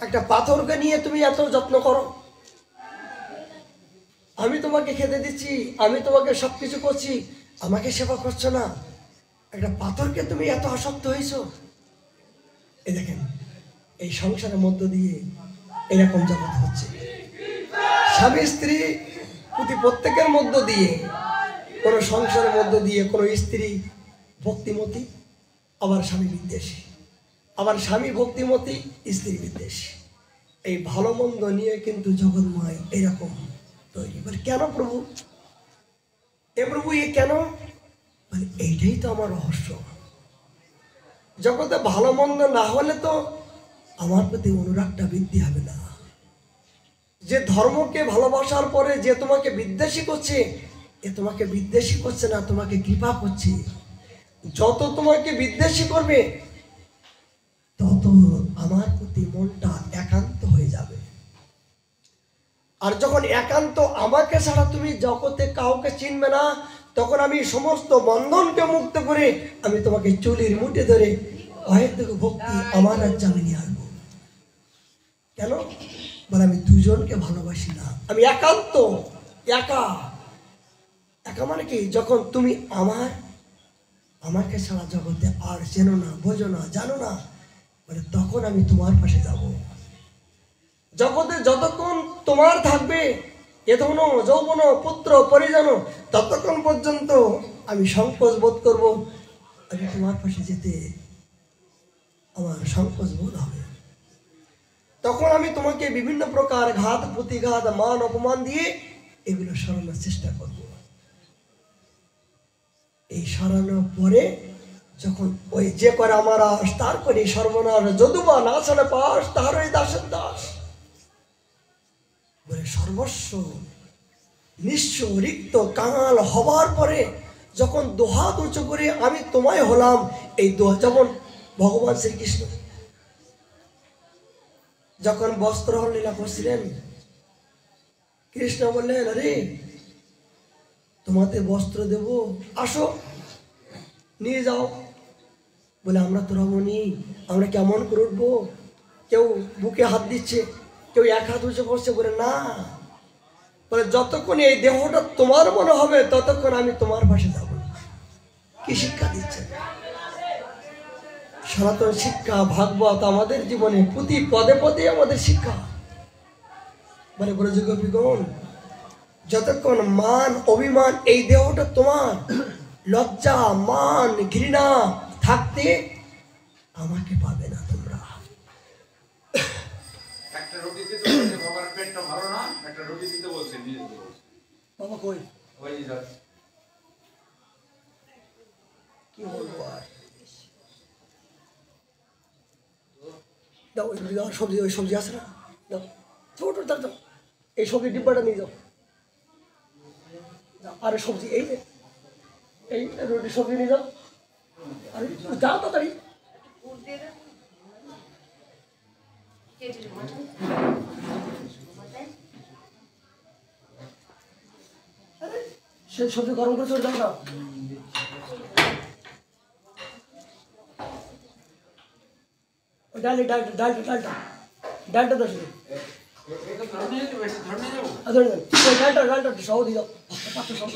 একটা পাথরকে নিয়ে তুমি এত যত্ন করো, আমি তোমাকে খেতে দিচ্ছি, আমি তোমাকে সবকিছু করছি, আমাকে সেবা করছো না, একটা পাথরকে তুমি এত আসক্ত হয়েছো। এই দেখেন, এই সংসারের মধ্য দিয়ে এরকম জগৎ হচ্ছে। স্বামী স্ত্রী প্রতি প্রত্যেকের মধ্য দিয়ে, কোনো সংসারের মধ্য দিয়ে কোনো স্ত্রী ভক্তিমতী, আবার স্বামী বিদ্বেষী, আবার স্বামী ভক্তিমতী, স্ত্রী বিদ্বেষী। এই ভালো মন্দ নিয়ে কিন্তু জগন্ময় এরকম তৈরি। মানে কেন প্রভু? এ প্রভু এ কেন? মানে এইটাই তো আমার রহস্য। জগতে ভালো মন্দ না হলে তো আমার প্রতি অনুরাগটা বৃদ্ধি হবে না। যে ধর্মকে ভালোবাসার পরে যে তোমাকে বিদ্বেষী করছে, এ তোমাকে বিদ্বেষী করছে না, তোমাকে কৃপা করছে। যত তোমাকে বিদ্বেষী করবে, তত আমার প্রতি মনটা একান্ত হয়ে যাবে। আর যখন একান্ত আমাকে ছাড়া তুমি জগতে কাউকে চিনবে না, তখন আমি সমস্ত বন্ধনকে মুক্ত করে আমি তোমাকে চুলির মুঠে ধরে অহেতুক ভক্তি আমার রাজ্যে আমি নিয়ে আসবো। কেন? বলে আমি দুজনকে ভালোবাসি না, আমি একান্ত, একা। একা মানে কি? যখন তুমি আমাকে ছাড়া জগতে আর চেনো না, বোঝো না, জানো না, বলে তখন আমি তোমার পাশে যাব। জগতে যতক্ষণ তোমার থাকবে এ ধন যৌবন পুত্র পরিজন, ততক্ষণ পর্যন্ত আমি সংকোচ বোধ করব, আমি তোমার পাশে যেতে আমার সংকোচ বোধ হবে। তখন আমি তোমাকে বিভিন্ন প্রকার ঘাত প্রতিঘাত মান অপমান দিয়ে এগুলো সরানোর চেষ্টা করব। এই সরানোর পরে যখন ওই যে করে আমার আস তার করে সর্বনাশ, যদুবা না চলে পাস তার ওই দাসের দাস বলে সর্বস্ব নিঃস্ব রিক্ত কাঙাল হবার পরে যখন দোহাত উঁচু করে আমি তোমায় হলাম, এই দোহা যেমন ভগবান শ্রীকৃষ্ণ যখন বস্ত্রহরণ লীলা করছিলেন, কৃষ্ণ বললেন, আরে তোমাদের বস্ত্র দেব, আসো নিয়ে যাও। বলে আমরা তো রমণী, আমরা কেমন করে উঠবো? কেউ বুকে হাত দিচ্ছে, কেউ এক হাত উঁচু করছে, বলে না, বলে যতক্ষণ এই দেহটা তোমার মনে হবে ততক্ষণ আমি তোমার পাশে যাব না। কি শিক্ষা দিচ্ছে? সনাতন শিক্ষা, ভাগবত আমাদের জীবনে প্রতি পদে পদে আমাদের শিক্ষা। বলে ব্রজগোপীগণ, যতক্ষণ মান অভিমান এই দেহটা তোমার, লজ্জা মান ঘৃণা থাকতে আমাকে পাবে না তোমরা। একটা রুটি দিতে বলছে, বাবার পেটটা ভালো না, একটা রুটি দিতে বলছে, নিয়ে দিতে বলছে। বাবা কই? ওই যা। কি বলবো আর? দাও ওই রুটি, দাও সবজি, ওই সবজি আছে না, দাও ছোট দাও, দাও এই সবজি ডিব্বাটা নিয়ে যাও। আরে সবজি এই যে, এই রুটি সবজি নিয়ে যাও। আরে যাও তাড়াতাড়ি। সে সবজি গরম করে চলে যাও না। ডালটা ডালটা ডালটা ডালটা ডালটা দশ ডালটা ডালটা সহ দিয়ে দাও, পাঁচটা সহ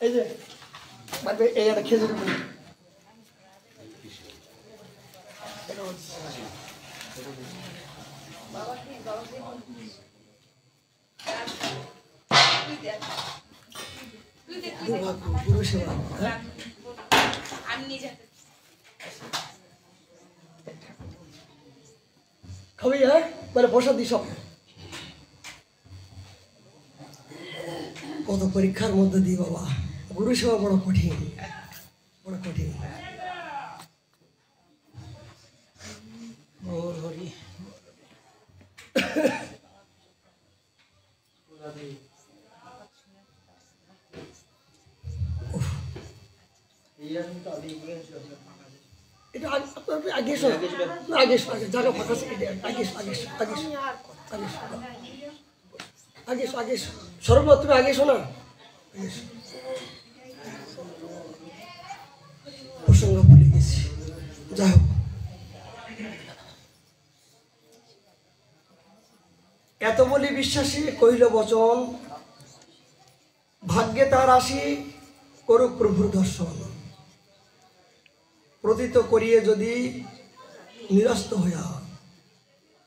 এই যে এই একটা খেজুর গুরু সেবা খাবি? হ্যাঁ, মানে প্রসাদ দিই সব। কত পরীক্ষার মধ্যে দিই বাবা, গুরু সেবা বড় কঠিন, বড় কঠিন। এটা আগে আগে আগে জায়গা ফাঁকা আছে, আগে আগে আগে আগে আগে সর্ব তুমি আগে শোনা। প্রসঙ্গ ভুলে গেছি, যাই হোক। এত বলি বিশ্বাসী কহিল বচন, ভাগ্যে তার আসি করুক প্রভুর দর্শন। প্রতীত করিয়ে যদি নিরস্ত হইয়া,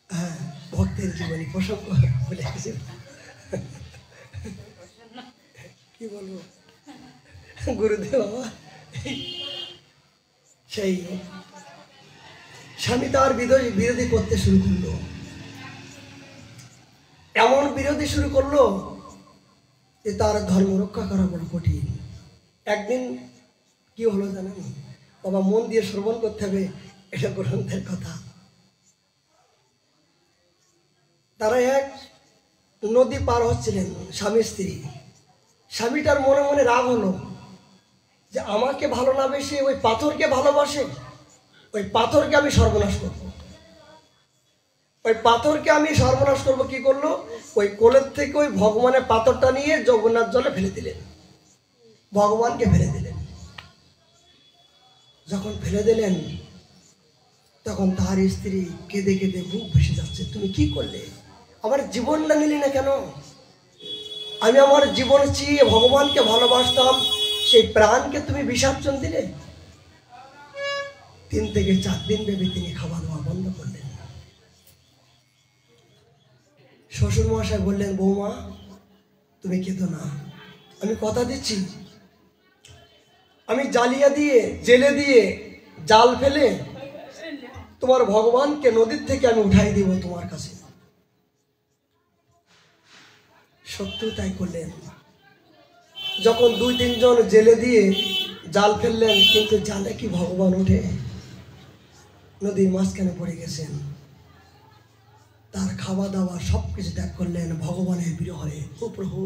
হ্যাঁ ভক্তের জীবনী প্রসঙ্গ বলে গেছে। কি বলবো গুরুদেব বাবা, সেই স্বামী তার বিরোধী করতে শুরু করলো, এমন বিরোধী শুরু করলো যে তার ধর্ম রক্ষা করা বড় কঠিন। একদিন কি হলো জানেন বাবা, মন দিয়ে শ্রবণ করতে হবে, এটা গ্রন্থের কথা। তারা এক নদী পার হচ্ছিলেন স্বামী স্ত্রী। স্বামীটার মনে মনে রাগ হলো যে আমাকে ভালো না বেশি ওই পাথরকে ভালোবাসে, ওই পাথরকে আমি সর্বনাশ করব। ওই পাথরকে আমি সর্বনাশ করবো। কি করলো? ওই কোলের থেকে ওই ভগবানের পাথরটা নিয়ে যমুনার জলে ফেলে দিলেন, ভগবানকে ফেলে দিলেন। যখন ফেলে দিলেন তখন তার স্ত্রী কেঁদে কেঁদে বুক ভেসে যাচ্ছে, তুমি কি করলে? আমার জীবনটা নিলি না কেন? আমি আমার জীবন চিয়ে ভগবানকে ভালোবাসতাম, সেই প্রাণকে তুমি বিসর্জন দিলে। 3 থেকে 4 দিন ভেবে তিনি খাওয়া দাওয়া বন্ধ করলেন। শ্বশুর মশাই বললেন, বৌমা তুমি কেঁদো না, আমি কথা দিচ্ছি, আমি জ্বালিয়ে দিয়ে জেলে দিয়ে জাল ফেলে তোমার ভগবানকে নদীর থেকে আমি উঠাই দিব তোমার কাছে। সত্য তাই করলেন। যখন 2-3 জন জেলে দিয়ে জাল ফেললেন, কিন্তু জালে কি ভগবান উঠে? নদীর মাঝখানে পড়ে গেছেন। তার খাওয়া দাওয়া সবকিছু ত্যাগ করলেন ভগবানের বিরহে। ও প্রভু,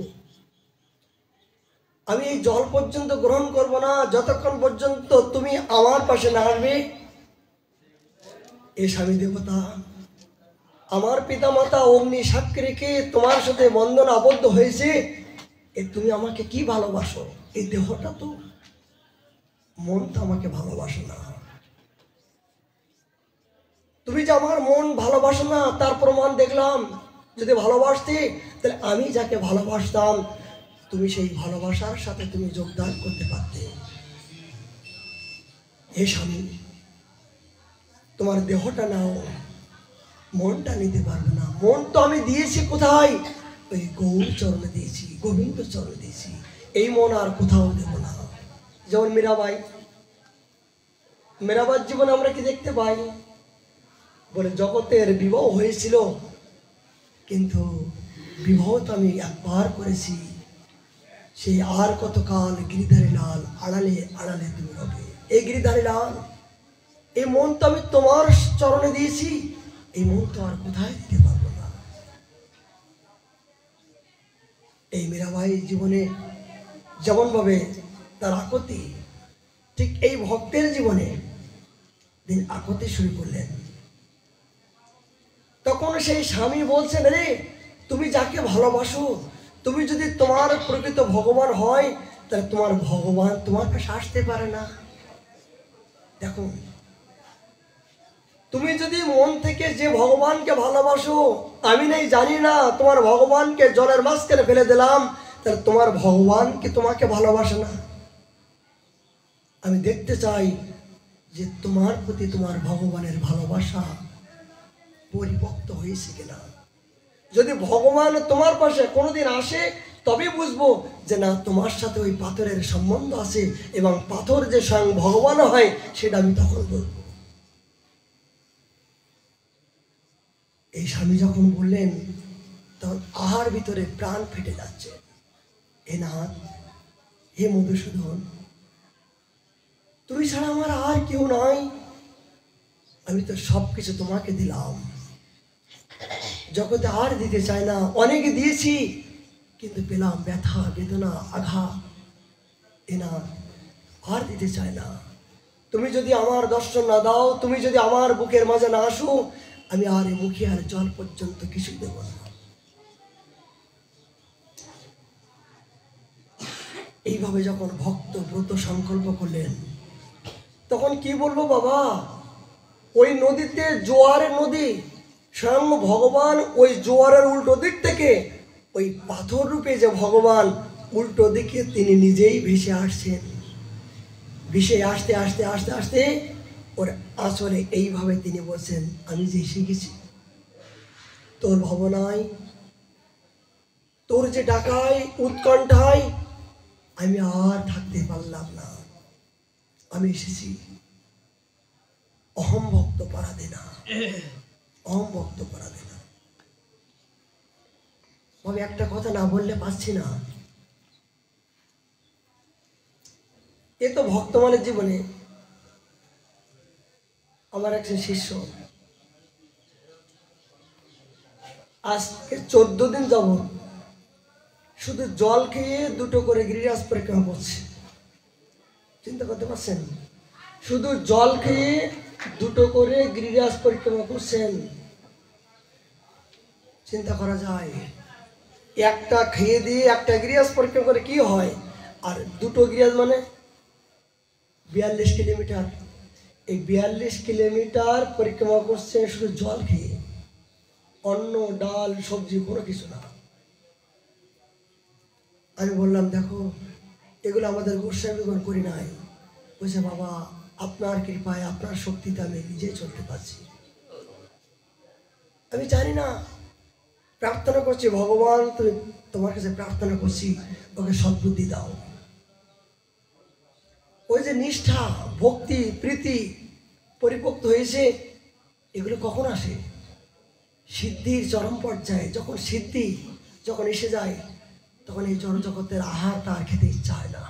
আমি এই জল পর্যন্ত গ্রহণ করব না যতক্ষণ পর্যন্ত তুমি আমার পাশে না আসবে। এ স্বামী দেবতা, আমার পিতামাতা অগ্নি সাক্ষী রেখে তোমার সাথে বন্ধন আবদ্ধ হয়েছে, এ তুমি আমাকে কি ভালোবাসো? এই দেহটা তো, মন তো আমাকে ভালোবাসো না। তুমি যে আমার মন ভালোবাসো না তার প্রমাণ দেখলাম। যদি ভালোবাসতে তাহলে আমি যাকে ভালোবাসতাম তুমি সেই ভালোবাসার সাথে তুমি যোগদান করতে পারতে। হে স্বামী, তোমার দেহটা নাও, মনটা নিতে পারবে না। মন তো আমি দিয়েছি কোথায়? ওই গৌর চরণে দিয়েছি, গোবিন্দ চরণে দিয়েছি। এই মন আর কোথাও দেব না। যেমন মীরাবাইয়ের জীবনে আমরা কি দেখতে পাই? বলে জগতের বিবাহ হয়েছিল, কিন্তু বিবাহ তো আমি একবার করেছি, সেই আর কতকাল গিরিধারী লাল আড়ালে আড়ালে তুমি রবে। এই গিরিধারী লাল, এই মন তো আমি তোমার চরণে দিয়েছি, এই মন তো আর কোথায় দিতে পারবো না। এই মীরাবাই জীবনে যেমন ভাবে তার আকতি, ঠিক এই ভক্তের জীবনে দিন আকতি শুরু করলেন। তখন সেই স্বামী বলছেন, রে তুমি যাকে ভালোবাসো, তুমি যদি তোমার প্রকৃত ভগবান হয়, তাহলে তোমার ভগবান তোমার কাছে আসতে পারে না। দেখো, তুমি যদি মন থেকে যে ভগবানকে ভালোবাসো, আমি নেই জানি না, তোমার ভগবানকে জলের মাঝখানে ফেলে দিলাম, তাহলে তোমার ভগবানকে তোমাকে ভালোবাসে না। আমি দেখতে চাই যে তোমার প্রতি তোমার ভগবানের ভালোবাসা পরিপক্ত হয়েছে কিনা। যদি ভগবান তোমার পাশে কোনোদিন আসে, তবে বুঝবো যে না, তোমার সাথে ওই পাথরের সম্বন্ধ আছে, এবং পাথর যে স্বয়ং ভগবান হয় সেটা আমি তখন বলবো। এই স্বামী যখন বললেন, তখন আহার ভিতরে প্রাণ ফেটে যাচ্ছে। হে নাথ, হে মধুসূদন, তুমি ছাড়া আমার আর কেউ নাই। আমি তো সবকিছু তোমাকে দিলাম, জগতে আর দিতে চাই না। অনেকে দিয়েছি, কিন্তু পেলাম ব্যথা, বেদনা, আঘাত। এ না, আর দিতে চাই না। তুমি যদি আমার দর্শন না দাও, তুমি যদি আমার বুকের মাঝে না আসো, আমি আর এই মুখে আর জল পর্যন্ত কিছু দেব না। এইভাবে যখন ভক্ত ব্রত সংকল্প করলেন, তখন কি বলবো বাবা, ওই নদীতে জোয়ারের নদী, স্বয়ং ভগবান ওই জোয়ারের উল্টো দিক থেকে ওই পাথর রূপে যে ভগবান উল্টো দিকে তিনি নিজেই ভেসে আসছেন। ভেসে আসতে আসতে আসতে আসতে ওর আসলে এইভাবে তিনি বলছেন, আমি যে শিখেছি তোর ভাবনায়, তোর যে ডাকায়, উৎকণ্ঠায় আমি আর থাকতে পারলাম না। আমি এসেছি অহম ভক্ত পরাধে না, অহম ভক্ত পরাধে না। আমি একটা কথা না বললে পারছি না। এ তো ভক্তমানের জীবনে আমার একজন শিষ্য আজকে 14 দিন যাবত শুধু জল খেয়ে 2টো করে গিরিরাজ পরিক্রমা করছে। চিন্তা করতে পারছেন? শুধু জল খেয়ে 2টো করে গিরিরাজ পরিক্রমা করছেন। চিন্তা করা যায়, একটা খেয়ে দিয়ে একটা গিরিরাজ পরিক্রমা করে কি হয়? আর 2টো গিরিরাজ মানে 42 কিলোমিটার। এই 42 কিলোমিটার পরিক্রমা করছে শুধু জল খেয়ে, অন্ন ডাল সবজি কোনো কিছু না। আমি বললাম, দেখো এগুলো আমাদের গোস্বামীগণ করি নাই। বলছে, বাবা আপনার কৃপায়, আপনার শক্তিতে আমি নিজেই চলতে পারছি। আমি জানি না, প্রার্থনা করছি ভগবান, তুমি তোমার কাছে প্রার্থনা করছি ওকে সদ্বুদ্ধি দাও। ওই যে নিষ্ঠা, ভক্তি, প্রীতি পরিপক্ত হয়েছে, এগুলো কখন আসে? সিদ্ধির চরম পর্যায়ে। যখন সিদ্ধি যখন এসে যায়, তখন এই জড়জগতের আহারটা আর খেতে ইচ্ছা হয় না।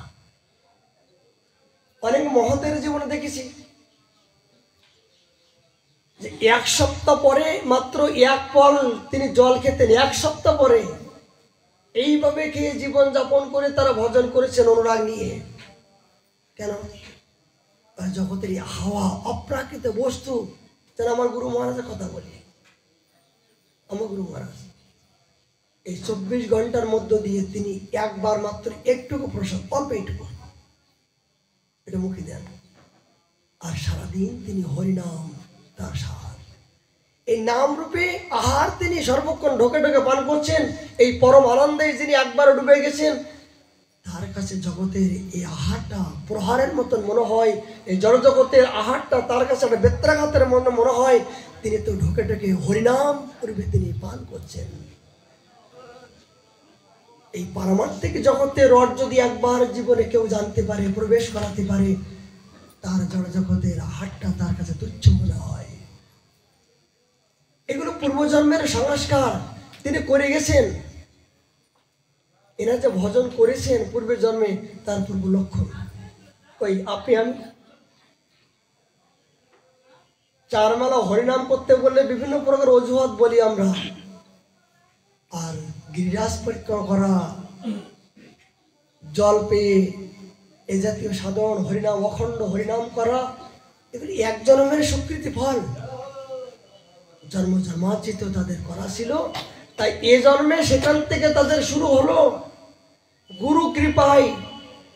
অনেক মহতের জীবনে দেখেছি যে 1 সপ্তাহ পরে মাত্র 1 ফল তিনি জল খেতেন। 1 সপ্তাহ পরে এইভাবে খেয়ে জীবন যাপন করে তারা ভজন করেছেন অনুরাগ নিয়ে। কেন? জগতের হাওয়া, অপ্রাকৃত বস্তু যেন আমার গুরু মহারাজের কথা বলি। আমার গুরু মহারাজ এই 24 ঘন্টার মধ্য দিয়ে তিনি একবার মাত্র একটুকু প্রসাদ, অল্প একটুকু এটা মুখে দেন, আর সারাদিন তিনি হরিনাম তার সাহার, এই নাম রূপে আহার তিনি সর্বক্ষণ ঢোকে ঢোকে পান করছেন। এই পরম আনন্দে যিনি একবার ডুবে গেছেন, তার কাছে জগতের এই আহারটা প্রহারের মতন মনে হয়, এই জড়জগতের আহারটা তার কাছে একটা বেত্রাঘাতের মনে হয়। তিনি তো ঢোকে ঢোকে হরিনাম রূপে তিনি পান করছেন। এই পারমার্থিক জগতের রড যদি একবার জীবনে কেউ জানতে পারে, প্রবেশ করাতে পারে, তার জড়জগতের আহারটা তার কাছে তুচ্ছ মনে হয়। এগুলো পূর্বজন্মের সংস্কার তিনি করে গেছেন। এরা যে ভজন করেছেন পূর্বের জন্মে, তার পূর্ব লক্ষণ। ওই আপনি আমি চারমালা হরিনাম করতে বললে বিভিন্ন প্রকার অজুহাত বলি আমরা, আর গিরিরাজ পরিক্রমা করা, জল পেয়ে এ জাতীয় সাধন, হরিনাম, অখণ্ড হরিনাম করা, এগুলি এক জন্মের স্বীকৃতি ফল। জন্ম জন্মার্জিত তাদের করা ছিল, তাই এ জন্মে সেখান থেকে তাদের শুরু হলো। গুরু কৃপায়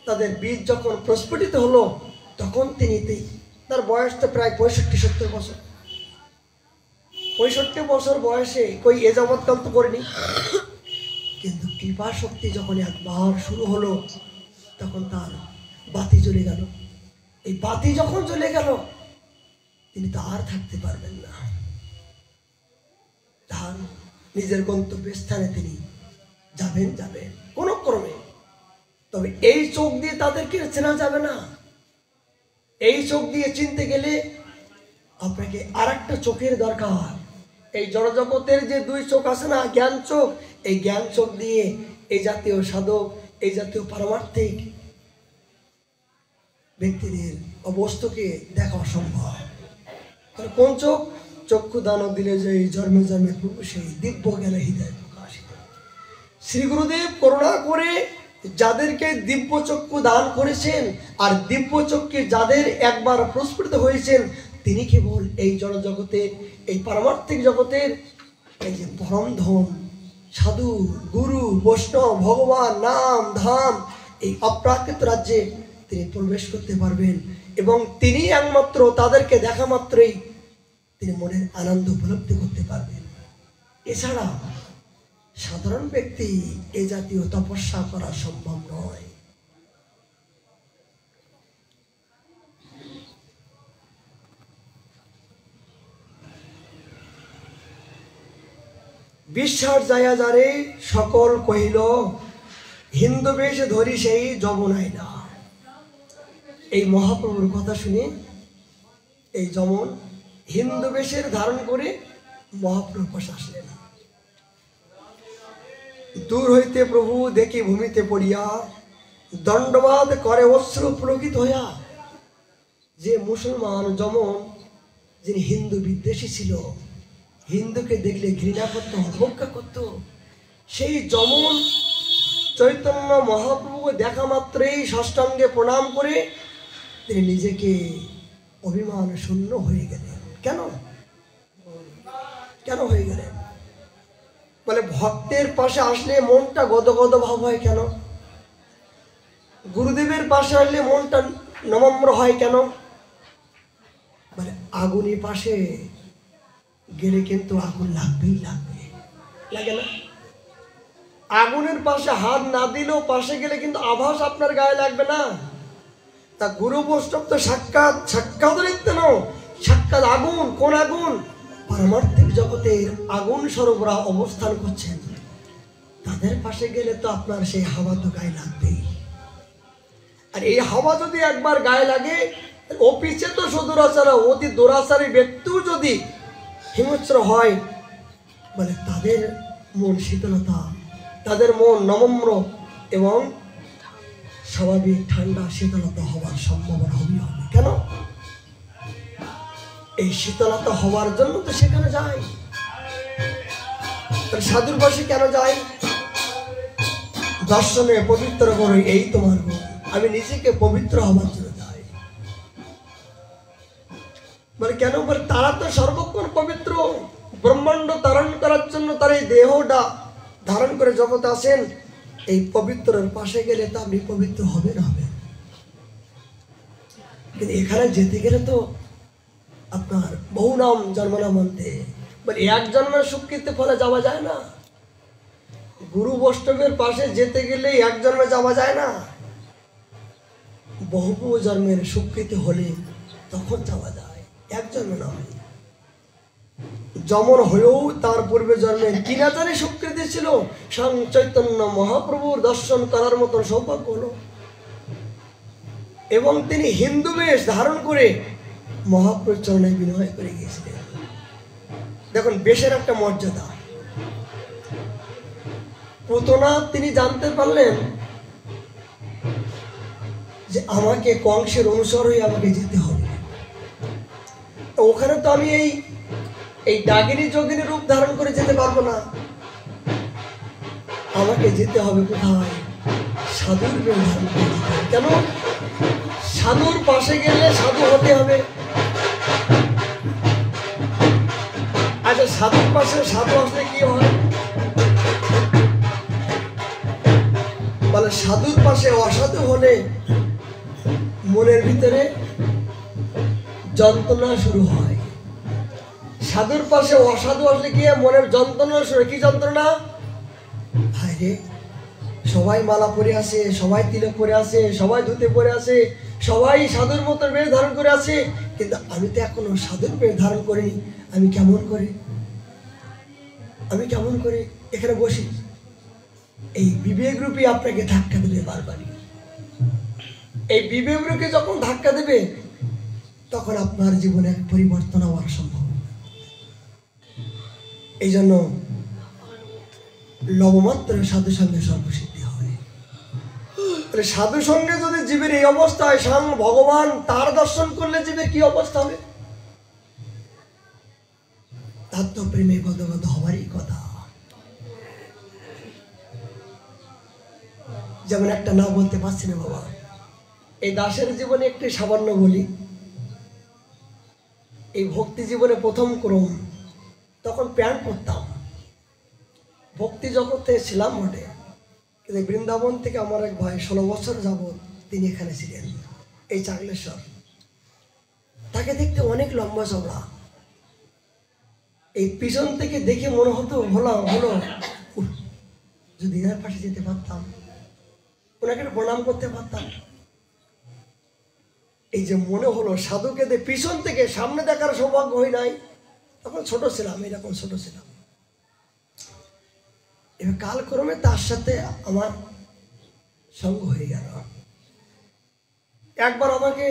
তাদের বীজ যখন প্রস্ফুটিত হলো, তখন তিনি, তার বয়স তো প্রায় 65-70 বছর, 65 বছর বয়সে কই এ জগৎকাল তো করেনি, কিন্তু কৃপা শক্তি যখন একবার শুরু হলো, তখন তার বাতি জ্বলে গেল। এই বাতি যখন জ্বলে গেল, তিনি তো আর থাকতে পারবেন না, তার নিজের গন্তব্যের স্থানে তিনি যাবেন কোনো ক্রমে। তবে এই চোখ দিয়ে তাদেরকে চেনা যাবে না। এই চোখ দিয়ে চিনতে গেলে আপনাকে আর একটা চোখের দরকার। এই জড়জগতের যে 2 চোখ আছে না, জ্ঞান চোখ, এই জ্ঞান চোখ দিয়ে এই জাতীয় সাধক, এই জাতীয় পারমার্থিক ব্যক্তিদের অবস্থাকে দেখা অসম্ভব। কোন চোখ? চক্ষু দান দিলে যে জন্মে জন্মে প্রভু সেই দিব্য জ্ঞানে হৃদয় প্রকাশিত। শ্রী গুরুদেব করুণা করে যাদেরকে দিব্য চক্ষু দান করেছেন, আর দিব্য চক্ষে যাদের একবার প্রস্ফুটিত হয়েছেন, তিনি কেবল এই জড়জগতের, এই পারমার্থিক জগতের এই যে পরম ধন, সাধু, গুরু, বৈষ্ণব, ভগবান, নাম, ধাম, এই অপ্রাকৃত রাজ্যে তিনি প্রবেশ করতে পারবেন। এবং তিনি একমাত্র তাদেরকে দেখা মাত্রই তিনি মনের আনন্দ উপলব্ধি করতে পারবেন। এছাড়া সাধারণ ব্যক্তি এ জাতীয় তপস্যা করা সম্ভব নয়। বিশ্বাস যায়া যারে সকল কহিল, হিন্দু বেশ ধরি সেই যমুনাই না। এই মহাপ্রভুর কথা শুনে এই যমন হিন্দু বেশের ধারণ করে মহাপ্রভুর পাশে আসলেন। দূর হইতে প্রভু দেখি ভূমিতে পড়িয়া, দণ্ডবাদ করে অশ্রু পুলকিত হইয়া। যে মুসলমান যমন, যিনি হিন্দু বিদ্বেষী ছিল, হিন্দুকে দেখলে ঘৃণা করত, অবজ্ঞা করত, সেই যমন চৈতন্য মহাপ্রভুকে দেখা মাত্রই সাষ্টাঙ্গে প্রণাম করে তিনি নিজেকে অভিমান শূন্য হয়ে গেলেন। কেন হয়ে গেলেন? বলে ভক্তের পাশে আসলে মনটা গদগদ ভাব হয় কেন? গুরুদেবের পাশে আসলে মনটা নমম্র হয় কেন? বলে আগুনের পাশে গেলে কিন্তু আগুন লাগবে, লাগে না? আগুনের পাশে হাত না দিলেও পাশে গেলে কিন্তু আভাস আপনার গায়ে লাগবে না? তা গুরু বৈষ্ণব তো সাক্ষাৎ নিত্য, সাক্ষাৎ আগুন। কোন আগুন? পারমার্থিক জগতের আগুন স্বরূপরা অবস্থান করছেন। তাদের পাশে গেলে তো আপনার সেই হাওয়া তো গায়ে লাগবেই। আর এই হাওয়া যদি একবার গায়ে লাগে, অপিছে তো সদুরাচারা, অতি দুরাচারী ব্যক্তিও যদি হিংস্র হয়, বলে তাদের মন শীতলতা, তাদের মন নমম্র এবং স্বাভাবিক ঠান্ডা শীতলতা হওয়ার সম্ভাবনা হবে। কেন? এই শীতলতা হওয়ার জন্য তো সেখানে যায়। সাধুর পাশে কেন যায়? দর্শনে পবিত্র করো, এই তোমার গুণ। আমি নিজেকে পবিত্র হওয়ার জন্য যাই। বলে কেন? বলে তারা তো সর্বক্ষণ পবিত্র, ব্রহ্মাণ্ড ধারণ করার জন্য তার এই দেহটা ধারণ করে জগতে আসেন। এই পবিত্রের পাশে গেলে তো আপনি পবিত্র হবে না হবে, কিন্তু এখানে যেতে গেলে তো আপনার বহু নাম জন্মনাম আনতে, বলে এক জন্মের স্বীকৃতি ফলে যাওয়া যায় না। গুরু বৈষ্ণবের পাশে যেতে গেলে এক জন্মে যাওয়া যায় না, বহু জন্মের স্বীকৃতি হলে তখন যাওয়া যায়, এক জন্মে নয়। যেমন হয়েও তার পূর্বে জন্মে কি না জানি স্বীকৃতি ছিল, স্বয়ং চৈতন্য মহাপ্রভুর দর্শন করার মতন সৌভাগ্য হলো। এবং তিনি হিন্দু বেশ ধারণ করে মহাপ্রভুর চরণে বিনয় করে গিয়েছিলেন। দেখুন বেশের একটা মর্যাদা। পুতনা তিনি জানতে পারলেন যে আমাকে কংসের অনুসর হয়ে আমাকে যেতে হবে, তো ওখানে তো আমি এই ডাগিনী যোগিনী রূপ ধারণ করে যেতে পারবো না, আমাকে যেতে হবে কোথায়? সাধুর রূপ ধারণ করে যেতে হবে। কেন? সাধুর পাশে গেলে সাধু হতে হবে। আচ্ছা, সাধুর পাশে সাধু আসলে কি হয়? বলে সাধুর পাশে অসাধু হলে মনের ভিতরে যন্ত্রণা শুরু হয়। সাধুর পাশে অসাধু আসলে কি মনের যন্ত্রণা শুরু। কি যন্ত্রণা? হায় রে, সবাই মালা পরে আসে, সবাই তিলক পরে আসে, সবাই ধুতে পরে আসে, সবাই সাধুর মতো বেশ ধারণ করে আসে, কিন্তু আমি তো এখনো সাধুর বেশ ধারণ করিনি। আমি কেমন করে এখানে বসি? এই বিবেক রূপী আপনাকে ধাক্কা দেবে বারবারই। এই বিবেক রূপে যখন ধাক্কা দেবে তখন আপনার জীবনে পরিবর্তন হওয়ার সম্ভব। এই জন্য লবমাত্র সাধু সঙ্গে সর্বসিদ্ধি হয়। সাধু সঙ্গে যদি জীবের এই অবস্থা হয়, স্বয়ং ভগবান তার দর্শন করলে জীবের কি অবস্থা হবে? তার তো প্রেমে গদগদ হবারই কথা। যেমন একটা না বলতে পারছি না বাবা, এই দাসের জীবনে একটি সামান্য বলি। এই ভক্তি জীবনে প্রথম ক্রম, তখন প্যান্ট পরতাম, ভক্তি জগতে ছিলাম বটে, কিন্তু বৃন্দাবন থেকে আমার এক ভাই 16 বছর যাবৎ তিনি এখানে ছিলেন, এই চাকলেশ্বর। তাকে দেখতে অনেক লম্বা চওড়া। এই পিছন থেকে দেখে মনে হতো হলো যদি এর পাশে যেতে পারতাম, ওনাকে প্রণাম করতে পারতাম। এই যে মনে হলো সাধুকে পিছন থেকে সামনে দেখার সৌভাগ্য হয় নাই। তখন ছোট ছিলাম, এরকম ছোট ছিলাম। এবার কালক্রমে তার সাথে আমার সঙ্গ হয়ে গেল। একবার আমাকে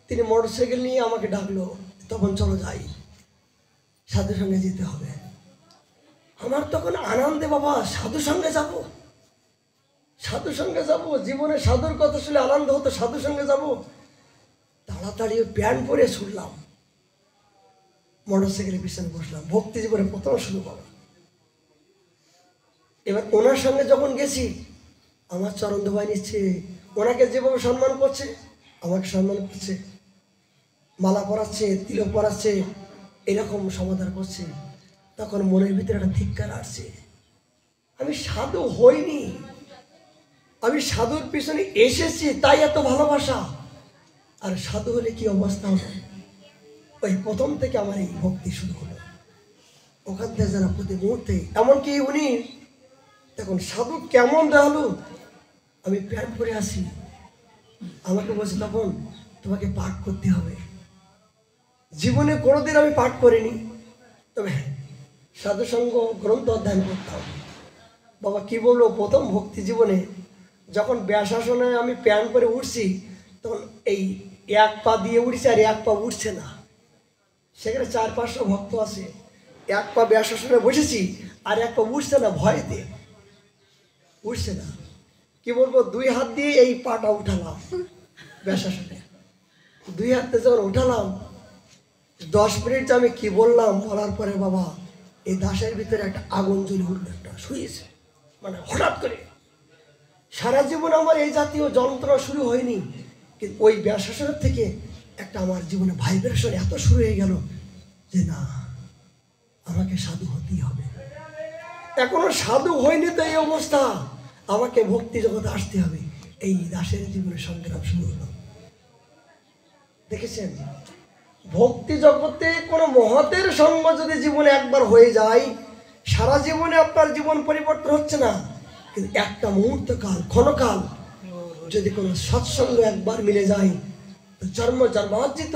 তিনি মোটরসাইকেল নিয়ে আমাকে ডাকলো, তখন চলো যাই, সাধুর সঙ্গে যেতে হবে। আমার তখন আনন্দে, বাবা সাধুর সঙ্গে যাব, জীবনে সাধুর কথা শুনে আনন্দ হতো, সাধুর সঙ্গে যাব। তাড়াতাড়ি প্যান্ট পরে ছুটলাম, মোটরসাইকেলের পিছনে বসলাম। ভক্তি জীবনে প্রথম শুরু বাবা। এবার ওনার সঙ্গে যখন গেছি, আমার চরণ ধোয়াই নিচ্ছে, ওনাকে যেভাবে সম্মান করছে আমাকে সম্মান করছে, মালা পরাচ্ছে, তিলক পরাচ্ছে, এরকম সমাধান করছে। তখন মনের ভিতরে একটা ধিক্কার আসছে, আমি সাধু হইনি, আমি সাধুর পিছনে এসেছি তাই এত ভালোবাসা, আর সাধু হলে কি অবস্থা হবে। ওই প্রথম থেকে আমার এই ভক্তি শুরু হলো। ওখান থেকে যারা প্রতি মুহূর্তে, এমনকি উনি দেখুন সাধু কেমন দেখালো, আমি প্যান্ট পরে আসি, আমাকে বলছে তখন তোমাকে পাঠ করতে হবে। জীবনে কোনোদিন আমি পাঠ করিনি, তবে সাধু সঙ্গ গ্রন্থ অধ্যয়ন করতাম। বাবা কি বলবো, প্রথম ভক্তি জীবনে যখন ব্যাসাসনে আমি প্যান্ট পরে উঠছি, তখন এই এক পা দিয়ে উঠছে আর এক পা উঠছে না। সেখানে 400-500 ভক্ত আছে, এক পা ব্যাসাসনে বসেছি আর এক পা উঠছে না, ভয়েতে উঠছে না। কি বলবো, 2 হাত দিয়ে এই পাটা উঠালাম ব্যাসাসনে, 2 হাতে যখন উঠালাম, 10 মিনিট আমি কি বললাম, বলার পরে বাবা এই দাসের ভিতরে একটা আগুন জ্বলে উঠলো, একটা শুয়েছে, মানে হঠাৎ করে। সারা জীবন আমার এই জাতীয় যন্ত্রণা শুরু হয়নি, কিন্তু ওই ব্যাসাসনের থেকে একটা আমার জীবনে ভাইব্রেশন এত শুরু হয়ে গেল যে না, আমাকে সাধু হতেই হবে। এখনো সাধু হয়নি তো এই অবস্থা, আমাকে ভক্তি জগতে আসতে হবে। এই দাসের জীবনে সংগ্রাম শুরু হলো। দেখেছেন, ভক্তি জগতে কোনো মহতের সঙ্গ যদি জীবনে একবার হয়ে যায়, সারা জীবনে আপনার জীবন পরিবর্তন হচ্ছে না, কিন্তু একটা মুহূর্ত কাল, ক্ষণকাল যদি কোনো সৎসঙ্গ একবার মিলে যায়, তো জন্মার্জিত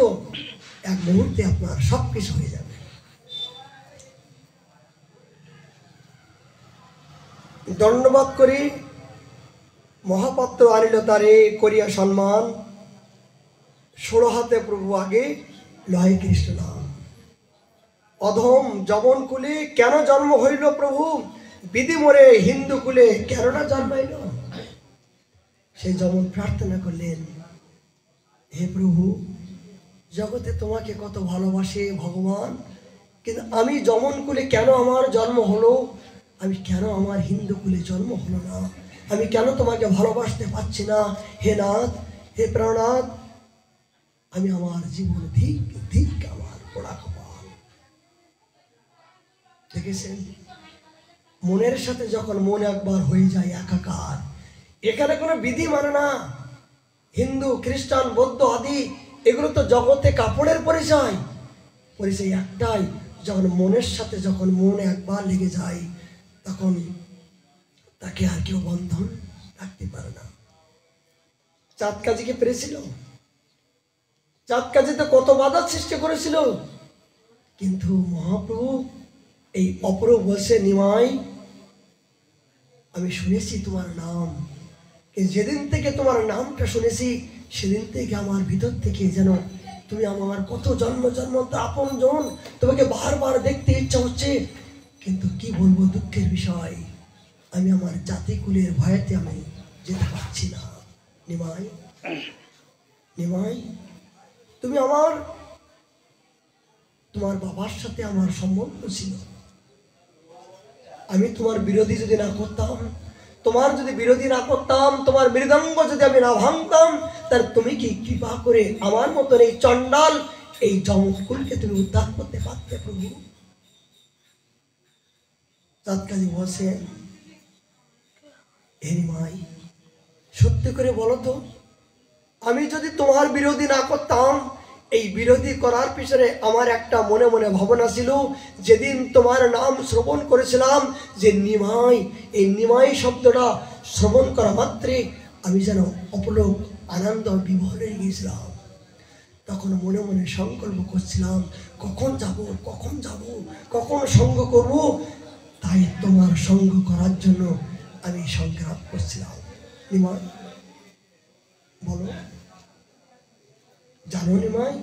এক মুহূর্তে আপনার সব কিছু হয়ে যাবে। ধন্যবাদ করি, মহাপাত্র আনিল তারে করিয়া সম্মান, 16 হাতে প্রভু আগে লয় কৃষ্ণ নাম। অধম যমন কুলে কেন জন্ম হইল প্রভু, বিধি মোরে হিন্দু কুলে কেন না জন্মাইল। সেই যমন প্রার্থনা করলেন, হে প্রভু, জগতে তোমাকে কত ভালোবাসে ভগবান, কিন্তু আমি যমন কুলে কেন আমার জন্ম হলো, আমি কেন আমার হিন্দু কুলে জন্ম হলো না, আমি কেন তোমাকে ভালোবাসতে পারছি না। হে নাথ, হে প্রাণনাথ, আমি আমার জীবন ধিক ধিক আমার পোড়া কপাল। দেখেছেন, মনের সাথে যখন মন একবার হয়ে যায় একাকার, এখানে কোনো বিধি মানে না। হিন্দু, খ্রিস্টান, বৌদ্ধ আদি এগুলো তো জগতে কাপড়ের পরিচয়। পরিচয় একটাই, যখন মনের সাথে যখন মন একবার লেগে যায়, তখন তাকে আর কেউ বন্ধন রাখতে পারে না। চাঁদ কাজীকে পেরেছিল, চাঁদ কাজীতে কত বাধার সৃষ্টি করেছিল, কিন্তু মহাপ্রভু এই অপরূপ বলছে, নিমাই আমি শুনেছি তোমার নাম, কিন্তু যেদিন থেকে তোমার নামটা শুনেছি সেদিন থেকে আমার ভিতর থেকে যেন তুমি আমার কত জন্ম জন্মান্তর আপন জন, তোমাকে বারবার দেখতে ইচ্ছা হচ্ছে, কিন্তু কি বলবো, দুঃখের বিষয় আমি আমার জাতিকুলের ভয়েতে আমি যেতে পারছি না। নিমাই, নিমাই, তুমি আমার, তোমার বাবার সাথে আমার সম্বন্ধ ছিল, আমি তোমার বিরোধী যদি না করতাম, তোমার যদি বিরোধী না করতাম, তোমার মৃদঙ্গ যদি আমি না ভাঙতাম, তাহলে তুমি কি কৃপা করে আমার মতন এই চণ্ডাল, এই জমকুলকে তুমি উদ্ধার করতে পারতে প্রভু। চাঁদ কাজী বলছেন, হে নিমাই, সত্যি করে বলো তো, আমি যদি তোমার বিরোধী না করতাম, এই বিরোধী করার পিছনে আমার একটা মনে মনে ভাবনা ছিল, যেদিন তোমার নাম শ্রবণ করেছিলাম যে নিমাই, এই নিমাই শব্দটা শ্রবণ করা মাত্রে আমি যেন অপলোক আনন্দ বিভোর হয়ে গিয়েছিলাম। তখন মনে মনে সংকল্প করছিলাম, কখন যাব, কখন যাব, কখন সঙ্গ করব, তাই তোমার সঙ্গ করার জন্য আমি সংগ্রাম করছিলাম। নিমাই বলো, জানো নিমাই,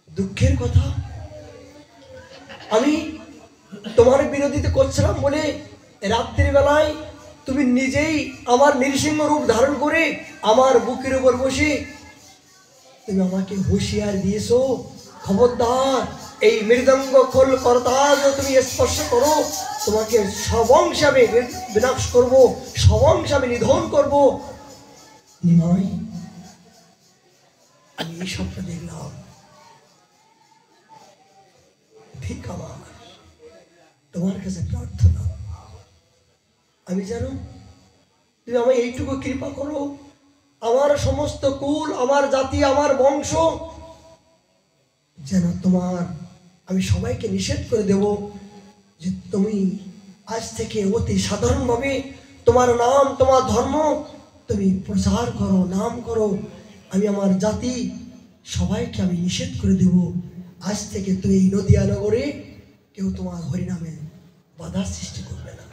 দুঃখের কথা, আমি তোমার বিরোধিতা করছিলাম বলে রাত্রির বেলায় তুমি নিজেই আমার নৃসিংহ রূপ ধারণ করে আমার বুকের উপর বসে তুমি আমাকে হুঁশিয়ার দিয়েছো, খবরদার এই মৃদঙ্গ খোল করতাল তুমি স্পর্শ করো, তোমাকে সবংশে আমি বিনাশ করবো, সবংশে আমি নিধন করবো। নিমাই, আমি এই স্বপ্ন দেখলাম, ঠিক আমার তোমার কাছে প্রার্থনা, আমি জানো তুমি আমায় এইটুকু কৃপা করো, আমার সমস্ত কুল, আমার জাতি, আমার বংশ যেন তোমার, আমি সবাইকে নিষেধ করে দেব যে তুমি আজ থেকে অতি সাধারণভাবে তোমার নাম, তোমার ধর্ম তুমি প্রচার করো, নাম করো। আমি আমার জাতি সবাইকে আমি নিষেধ করে দেব, আজ থেকে তুমি এই নদিয়া নগরে কেউ তোমার হরিনামে বাধার সৃষ্টি করবে না।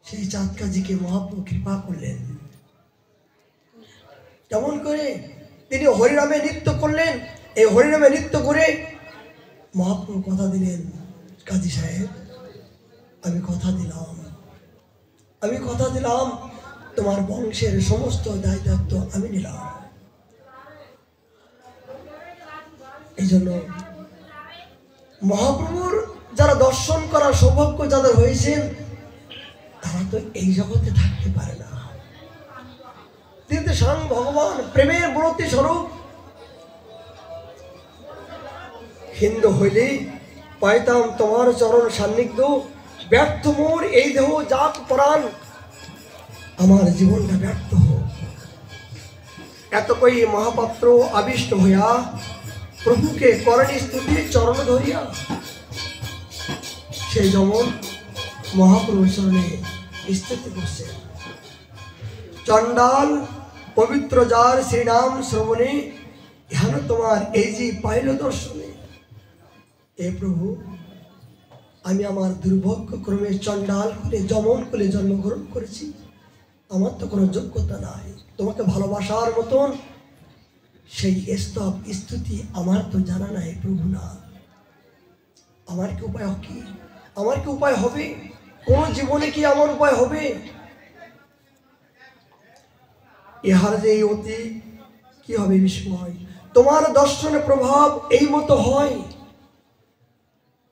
সেই চাঁদ কাজীকে মহাপ্রভু কৃপা করলেন, কেমন করে তিনি হরিনামে নৃত্য করলেন। এই হরিনামে নৃত্য করে মহাপ্রভু কথা দিলেন, কাজী সাহেব আমি কথা দিলাম তোমার বংশের সমস্ত দায়িত্ব আমি নিলাম। এই জন্য মহাপ্রভুর যারা দর্শন করার সৌভাগ্য যাদের হয়েছেন, তারা তো এই জগতে থাকতে পারে না, তিনি তো স্বয়ং ভগবান প্রেমের ব্রতী স্বরূপ। হিন্দু হইলে পাইতাম তোমার চরণ সান্নিধ্য, ব্যর্থ মোর এই দেহ যাক প্রাণ, আমার জীবনটা ব্যর্থ হোক। এত কই মহাপাত্র আবিষ্ট হইয়া প্রভুকে করণী স্তুতি চরণ ধরিয়া, সেই যেমন মহাপ্রভুর চরণে স্তুতি করছে। চণ্ডাল পবিত্র যার শ্রীনাম শ্রবণে, হেন তোমার এই যে পাইল দর্শনে। এ প্রভু, আমি আমার দুর্ভাগ্য ক্রমে চণ্ডাল কুলে যমন কুলে জন্মগ্রহণ করেছি, আমার তো কোনো যোগ্যতা নাই তোমাকে ভালোবাসার মতন সেই স্তব স্তুতি আমার তো জানা নাই প্রভু। না, আমার কি উপায় কি, আমার কি উপায় হবে? কোন জীবনে কি আমার উপায় হবে? ইহার যে অতি কি হবে বিস্ময়, তোমার দর্শনে প্রভাব এই মতো হয়।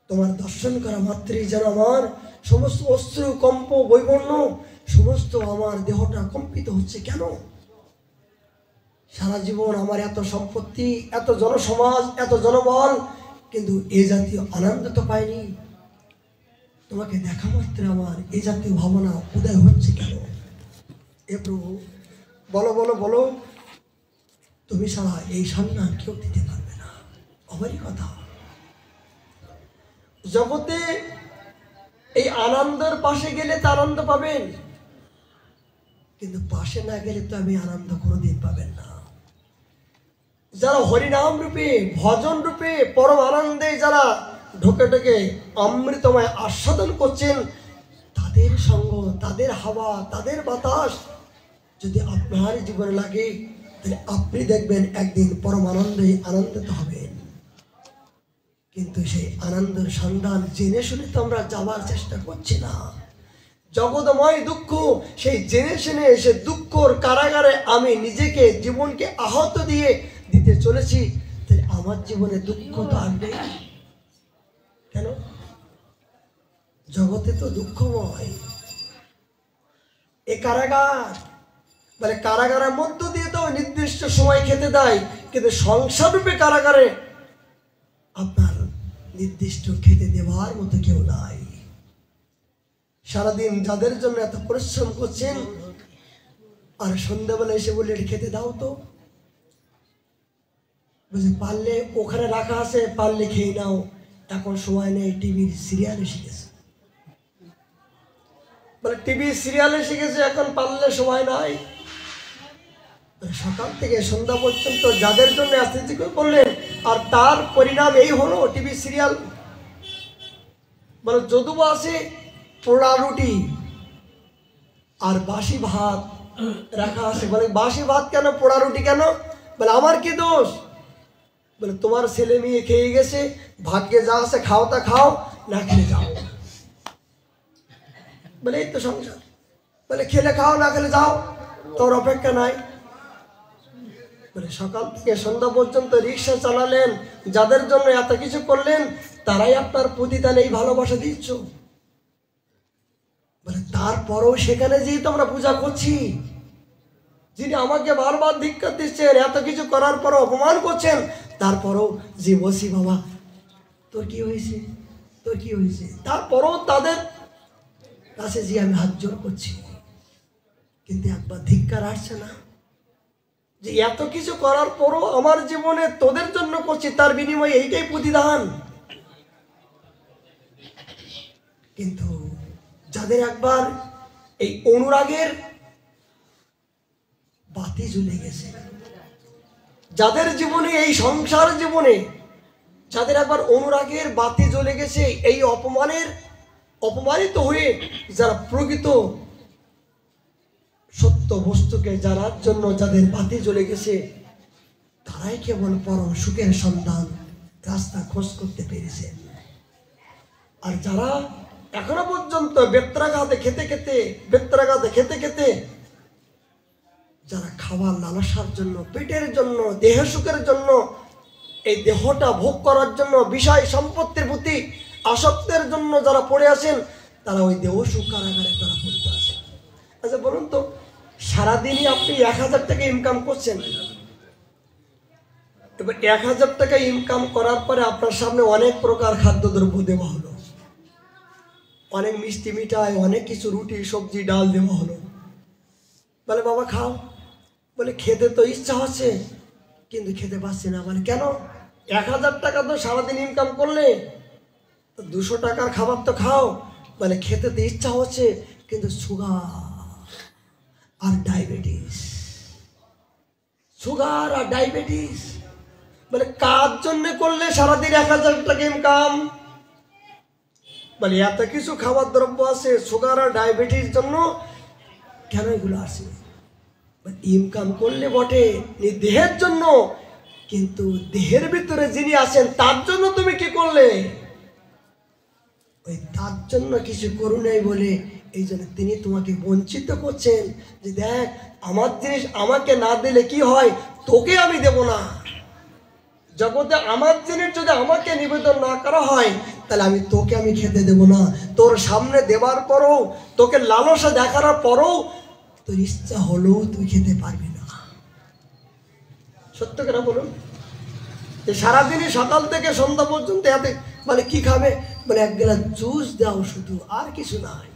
তোমার দর্শন করা মাত্রই যেন আমার সমস্ত অশ্রু কম্প বৈবর্ণ, সমস্ত আমার দেহটা কম্পিত হচ্ছে। কেন? সারা জীবন আমার এত সম্পত্তি, এত জনসমাজ, এত জনবল, কিন্তু এ জাতীয় আনন্দ তো পাইনি। তোমাকে দেখা মাত্র আমার এই জাতীয় ভাবনা উদয় হচ্ছে কেন? এ প্রভু, বলো বলো বলো, তুমি ছাড়া এই সন্ধান কেউ দিতে পারবে না। আমারই কথা। জগতে এই আনন্দের পাশে গেলে তো আনন্দ পাবেন, কিন্তু পাশে না গেলে তো আমি আনন্দ কোনোদিন পাবেন না। যারা হরিনাম রূপে ভজন রূপে পরম আনন্দে যারা ঢোকে ঢোকে অমৃতময় আস্বাদন করছেন, তাদের সঙ্গ, তাদের হাওয়া, তাদের বাতাস যদি আপনার জীবনে লাগে, তাহলে আপনি দেখবেন একদিন পরম আনন্দে আনন্দিত হবেন। কিন্তু সেই আনন্দের সন্ধান জেনে শুনে তো আমরা যাওয়ার চেষ্টা করছি না। জগৎময় দুঃখ, সেই জেনে শুনে সে দুঃখর কারাগারে আমি নিজেকে জীবনকে আহত দিয়ে দিতে চলেছি, তাহলে আমার জীবনে দুঃখ তো আসবে কেন? জগতে তো দুঃখময়। এ কারাগার মানে কারাগারের মধ্য দিয়ে তো নির্দিষ্ট সময় খেতে দেয়, কিন্তু সংসার রূপে কারাগারে আপনার নির্দিষ্ট খেতে দেওয়ার মতো কেউ নাই। সারাদিন যাদের জন্য এত পরিশ্রম করছেন, আর সন্ধ্যাবেলা এসে বলে খেতে দাও তো, বুঝে পারলে ওখানে রাখা আছে, পারলে খেয়ে নাও, এখন সময় নেই, টিভির সিরিয়ালে শিখেছে। মানে টিভির সিরিয়ালে শিখেছে, এখন পারলে সময় নাই। সকাল থেকে সন্ধ্যা পর্যন্ত যাদের জন্য আসতে করলেন, আর তার পরিণাম এই হলো টিভি সিরিয়াল। মানে যদুবা আছে পোড়া রুটি আর বাসি ভাত রাখা আছে। বলে বাসি ভাত কেন, পোড়া রুটি কেন? বলে আমার কি দোষ? বলে তোমার ছেলে মেয়ে খেয়ে গেছে, ভাগ্যে যা আছে খাও তা খাও, না খেলে যাও। বলে এই তো সংসার। বলে খেলে খাও, না খেলে যাও, তোর অপেক্ষা নাই। মানে সকাল থেকে সন্ধ্যা পর্যন্ত রিক্সা চালালেন, যাদের জন্য এত কিছু করলেন, তারাই আপনার প্রতিদান এই ভালোবাসা দিচ্ছ। মানে তারপরও সেখানে যেহেতু আমরা পূজা করছি, যিনি আমাকে বারবার ধিক্কার দিচ্ছেন, এত কিছু করার পরও অপমান করছেন, তারপরও যে বসি বাবা তোর কি হয়েছে, তোর কি হয়েছে, তারপরও তাদের কাছে যে আমি হাত জোর করছি, কিন্তু একবার ধিক্কার আসছে না যে এত কিছু করার পরও আমার জীবনে তোদের জন্য করছি, তার বিনিময়ে এইটাই প্রতিদান। কিন্তু যাদের একবার এই অনুরাগের বাতি জ্বলে গেছে, যাদের জীবনে এই সংসার জীবনে যাদের একবার অনুরাগের বাতি জ্বলে গেছে, এই অপমানিত হয়ে যারা প্রকৃত সত্য বস্তুকে জানার জন্য যাদের বাতি জ্বলে গেছে, তারাই কেবল পরম সুখের সন্ধান রাস্তা খোঁজ করতে পেরেছে। আর যারা এখনো পর্যন্ত বেত্রাঘাতে খেতে খেতে যারা খাওয়ার লালসার জন্য, পেটের জন্য, দেহ সুখের জন্য, এই দেহটা ভোগ করার জন্য, বিষয় সম্পত্তির প্রতি আসক্তের জন্য যারা পড়ে আছেন, তারা ওই দেহ সুখ কারাগারে তারা পড়তে আছে। আচ্ছা বলুন তো, সারাদিনই আপনি 1000 টাকা ইনকাম করছেন। এবার 1000 টাকা ইনকাম করার পরে আপনার সামনে অনেক প্রকার খাদ্যদ্রব্য দেওয়া হলো, অনেক মিষ্টি মিঠাই, অনেক কিছু রুটি সবজি ডাল দেওয়া হলো। বলে বাবা খাও। বলে খেতে তো ইচ্ছা হচ্ছে কিন্তু খেতে পাচ্ছি না। বলে কেন? 1000 টাকা তো সারাদিন ইনকাম করলে, তো 200 টাকার খাবার তো খাও। বলে খেতে তো ইচ্ছা হচ্ছে কিন্তু সুগার আর ডায়াবেটিস, সুগার আর ডায়াবেটিস। বলে কার জন্য করলে সারাদিন 1000 টাকা ইনকাম? বলে এত কিছু খাবার দ্রব্য আছে সুগার আর ডায়াবেটিস জন্য, কেন এগুলো আছে? ইনকাম করলে বটে দেহের জন্য, কিন্তু দেহের ভিতরে যিনি আছেন তার জন্য তুমি কি করলে? ওই তার জন্য কিছু করু নাই বলে এই জন্য তিনি তোমাকে বঞ্চিত করছেন, যে দেখ আমার জিনিস আমাকে না দিলে কি হয়, তোকে আমি দেব না। জগতে আমার জিনিস যদি আমাকে নিবেদন না করা হয় তাহলে তোকে আমি খেতে দেব না। তোর সামনে দেবার পরও, তোকে লালসা দেখার পরও তোর ইচ্ছা হলেও তুই খেতে পারবি না। সত্য কেনা বলুন? সারাদিনই সকাল থেকে সন্ধ্যা পর্যন্ত হাতে মানে কি খাবে? মানে 1 গ্লাস জুস দাও শুধু, আর কিছু নাই।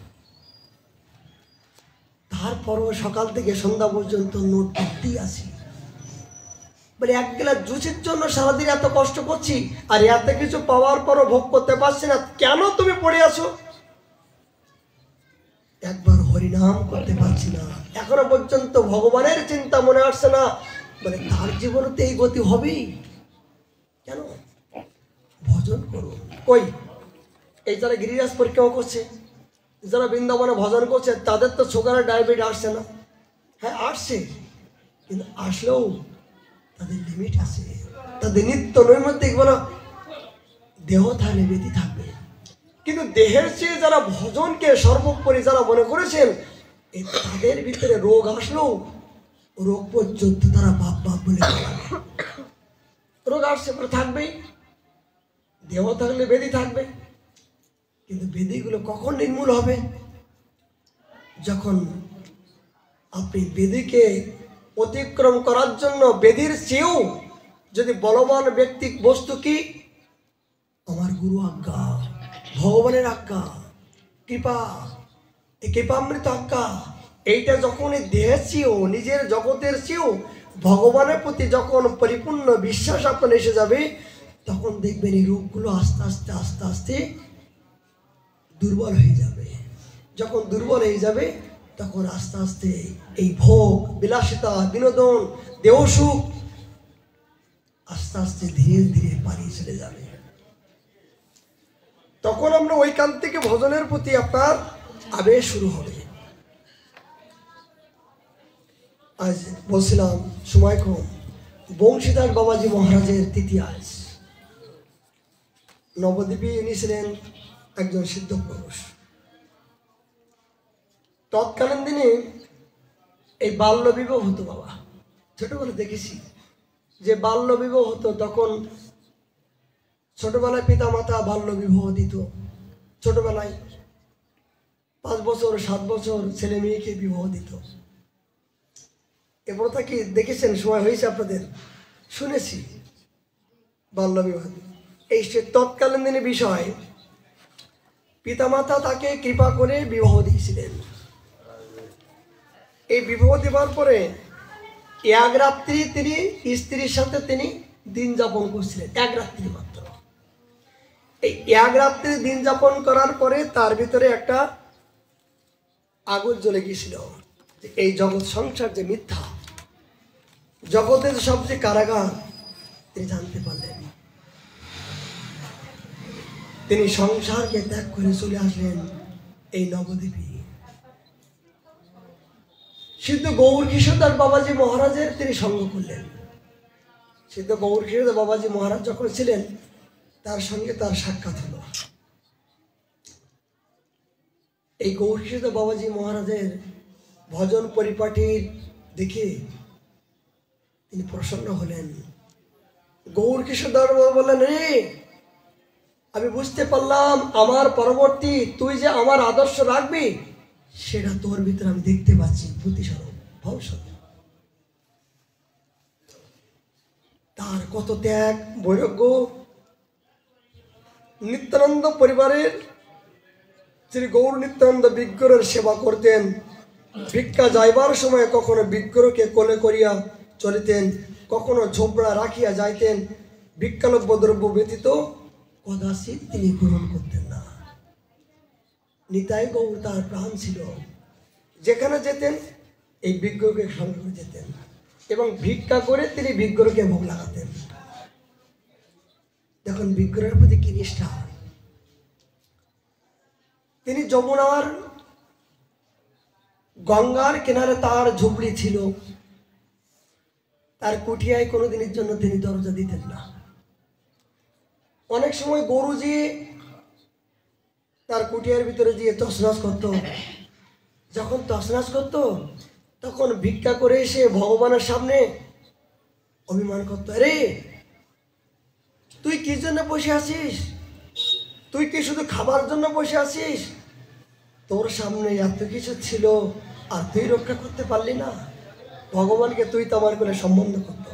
তারপরও সকাল থেকে সন্ধ্যা পর্যন্ত নোট করতেই আছি। মানে 1 গ্লাস জুসের জন্য সারাদিন এত কষ্ট করছি, আর এত কিছু পাওয়ার পরও ভোগ করতে পারছি না। কেন তুমি পড়ে আছো? একবার হরিনাম করতে পারছি না, এখনো পর্যন্ত ভগবানের চিন্তা মনে আসছে না। মানে তার জীবনে তো এই গতি হবেই। কেন? ভজন করুন। কই এই যারা গিরিরাজ পরিক্রমা করছে, যারা বৃন্দাবনে ভজন করছে, তাদের তো সুগার আর ডায়াবেটিস আসছে না। হ্যাঁ আসছে, কিন্তু আসলেও তাদের লিমিট আছে। তাদের নিত্য নৈমিত্তিক বলো দেহ থাকলে বেদি থাকবে, কিন্তু দেহের চেয়ে যারা ভজনকে সর্বোপরি যারা মনে করেছেন, তাদের ভিতরে রোগ আসলেও রোগ পর্যন্ত তারা বাপ বাপ বলে বলাবে। রোগ আসছে পরে থাকবেই, দেহ থাকলে বেদি থাকবে, কিন্তু বেদিগুলো কখন নির্মূল হবে? যখন আপনি বেদিকে অতিক্রম করার জন্য বেদির চেয়েও যদি বলবান ব্যক্তি বস্তু কি? আমার গুরু আজ্ঞা, ভগবানের আজ্ঞা, কৃপা, এই কৃপামৃত আজ্ঞা, এইটা যখন দেহের চেয়েও, নিজের জগতের চেয়েও ভগবানের প্রতি যখন পরিপূর্ণ বিশ্বাস আপনার এসে যাবে, তখন দেখবেন এই রূপগুলো আস্তে আস্তে আস্তে আস্তে দুর্বল হয়ে যাবে। যখন দুর্বল হয়ে যাবে তখন আস্তে আস্তে এই ভোগ বিলাসিতা, বিনোদন, দেহ সুখ আস্তে আস্তে ধীরে ধীরে পালিয়ে চলে যাবে। তখন আমরা ওইখান থেকে ভজনের প্রতি আপনার আবেশ শুরু হবে। আজ বলছিলাম সময় কম, বংশীধর বাবাজি মহারাজের তৃতীয়াজ। নবদ্বীপে ইনি ছিলেন একজন সিদ্ধ পুরুষ। তৎকালীন দিনে এই বাল্য বিবাহ হতো বাবা, ছোটবেলা দেখেছি যে বাল্য বিবাহ হতো। তখন ছোটবেলায় পিতা মাতা বাল্য বিবাহ দিত। ছোটবেলায় 5 বছর 7 বছর ছেলে মেয়েকে বিবাহ দিত। এরপর তা কি দেখেছেন? সময় হয়েছে আপনাদের? শুনেছি বাল্য বিবাহ। এই সে তৎকালীন দিনে বিষয়, পিতামাতা তাকে কৃপা করে বিবাহ দিয়েছিলেন। এই বিবাহ দেওয়ার পরে 1 রাত্রি তিনি স্ত্রীর সাথে তিনি দিন যাপন করছিলেন, 1 রাত্রি মাত্র। এই 1 রাত্রি দিন যাপন করার পরে তার ভিতরে একটা আগুন জ্বলে গিয়েছিল, যে এই জগৎ সংসার যে মিথ্যা, জগতের সবচেয়ে কারাগার তিনি জানতে পারলেন। তিনি সংসারকে ত্যাগ করে চলে আসলেন এই নবদ্বীপে। সিদ্ধ গৌর কিশোরদাস বাবাজি মহারাজের তিনি সঙ্গ করলেন। সিদ্ধ গৌর কিশোরদাস বাবাজি মহারাজ যখন ছিলেন, তার সঙ্গে তার সাক্ষাৎ হলো। এই গৌর কিশোরদাস বাবাজি মহারাজের ভজন পরিপাটির দেখে তিনি প্রসন্ন হলেন। গৌর কিশোরদাস বাবা বললেন, রে আমি বুঝতে পারলাম আমার পরবর্তী তুই যে আমার আদর্শ রাখবি সেটা তোর ভিতরে আমি দেখতে পাচ্ছি। প্রতিস্বরূপ ভবিষ্যৎ। তার কত ত্যাগ বৈরাগ্য। নিত্যানন্দ পরিবারের শ্রী গৌর নিত্যানন্দ বিগ্রহের সেবা করতেন। ভিক্ষা যাইবার সময় কখনো বিগ্রহকে কোলে করিয়া চলিতেন, কখনো ঝোপড়া রাখিয়া যাইতেন। ভিক্ষালব্য দ্রব্য ব্যতীত কদাচিৎ তিনি গ্রহণ করতেন না। নিতাই গৌর তার প্রাণ ছিল। যেখানে যেতেন এই বিগ্রহকে সঙ্গে করে যেতেন এবং ভিক্ষা করে তিনি বিগ্রহকে ভোগ লাগাতেন। দেখুন বিগ্রহের প্রতি কি নিষ্ঠা। তিনি যমুনার গঙ্গার কিনারে তার ঝুপড়ি ছিল, তার কুঠিয়ায় কোনোদিনের জন্য তিনি দরজা দিতেন না। অনেক সময় গরুজি তার কুঠিয়ার ভিতরে গিয়ে তছনছ করত। যখন তছনছ করত তখন ভিক্ষা করে এসে ভগবানের সামনে অভিমান করত, আরে তুই কি জন্য বসে আছিস? তুই কি শুধু খাবার জন্য বসে আছিস? তোর সামনে এত কিছু ছিল আর তুই রক্ষা করতে পারলি না? ভগবানকে তুই তো আমার করে সম্বন্ধ করত।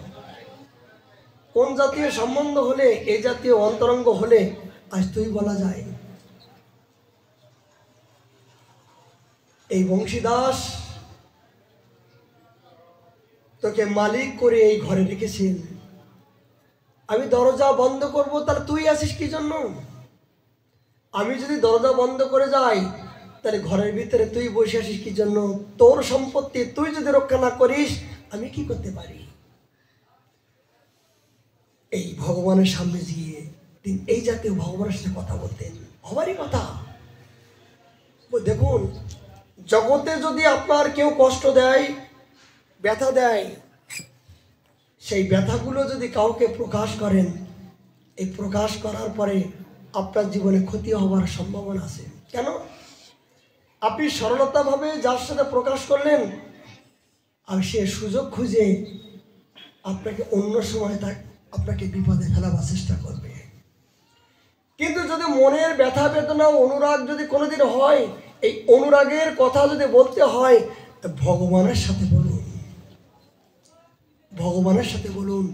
কোন জাতীয় সম্বন্ধ হলে, এই জাতীয় অন্তরঙ্গ হলে আজ তুই বলা যায়? এই বংশীদাস তোকে মালিক করে এই ঘরে রেখেছেন, আমি দরজা বন্ধ করব, তাহলে তুই আসিস কি জন্য? আমি যদি দরজা বন্ধ করে যাই তাহলে ঘরের ভিতরে তুই বসে আসিস কি জন্য? তোর সম্পত্তি তুই যদি রক্ষা না করিস আমি কি করতে পারি? এই ভগবানের সামনে গিয়ে তিনি এই জাতীয় ভগবানের সাথে কথা বলতেন। হবারই কথা। দেখুন, জগতে যদি আপনার কেউ কষ্ট দেয়, ব্যথা দেয়, সেই ব্যথাগুলো যদি কাউকে প্রকাশ করেন, এই প্রকাশ করার পরে আপনার জীবনে ক্ষতি হওয়ার সম্ভাবনা আছে। কেন? আপনি সরলতাভাবে যার সাথে প্রকাশ করলেন আর সে সুযোগ খুঁজে আপনাকে অন্য সময় আপনাকে বিপদে ফেলাবার চেষ্টা করবে। কিন্তু যদি মনের ব্যথা বেদনা অনুরাগ যদি কোনোদিন হয়, এই অনুরাগের কথা যদি বলতে হয় তো ভগবানের সাথে বলুন, ভগবানের সাথে বলুন।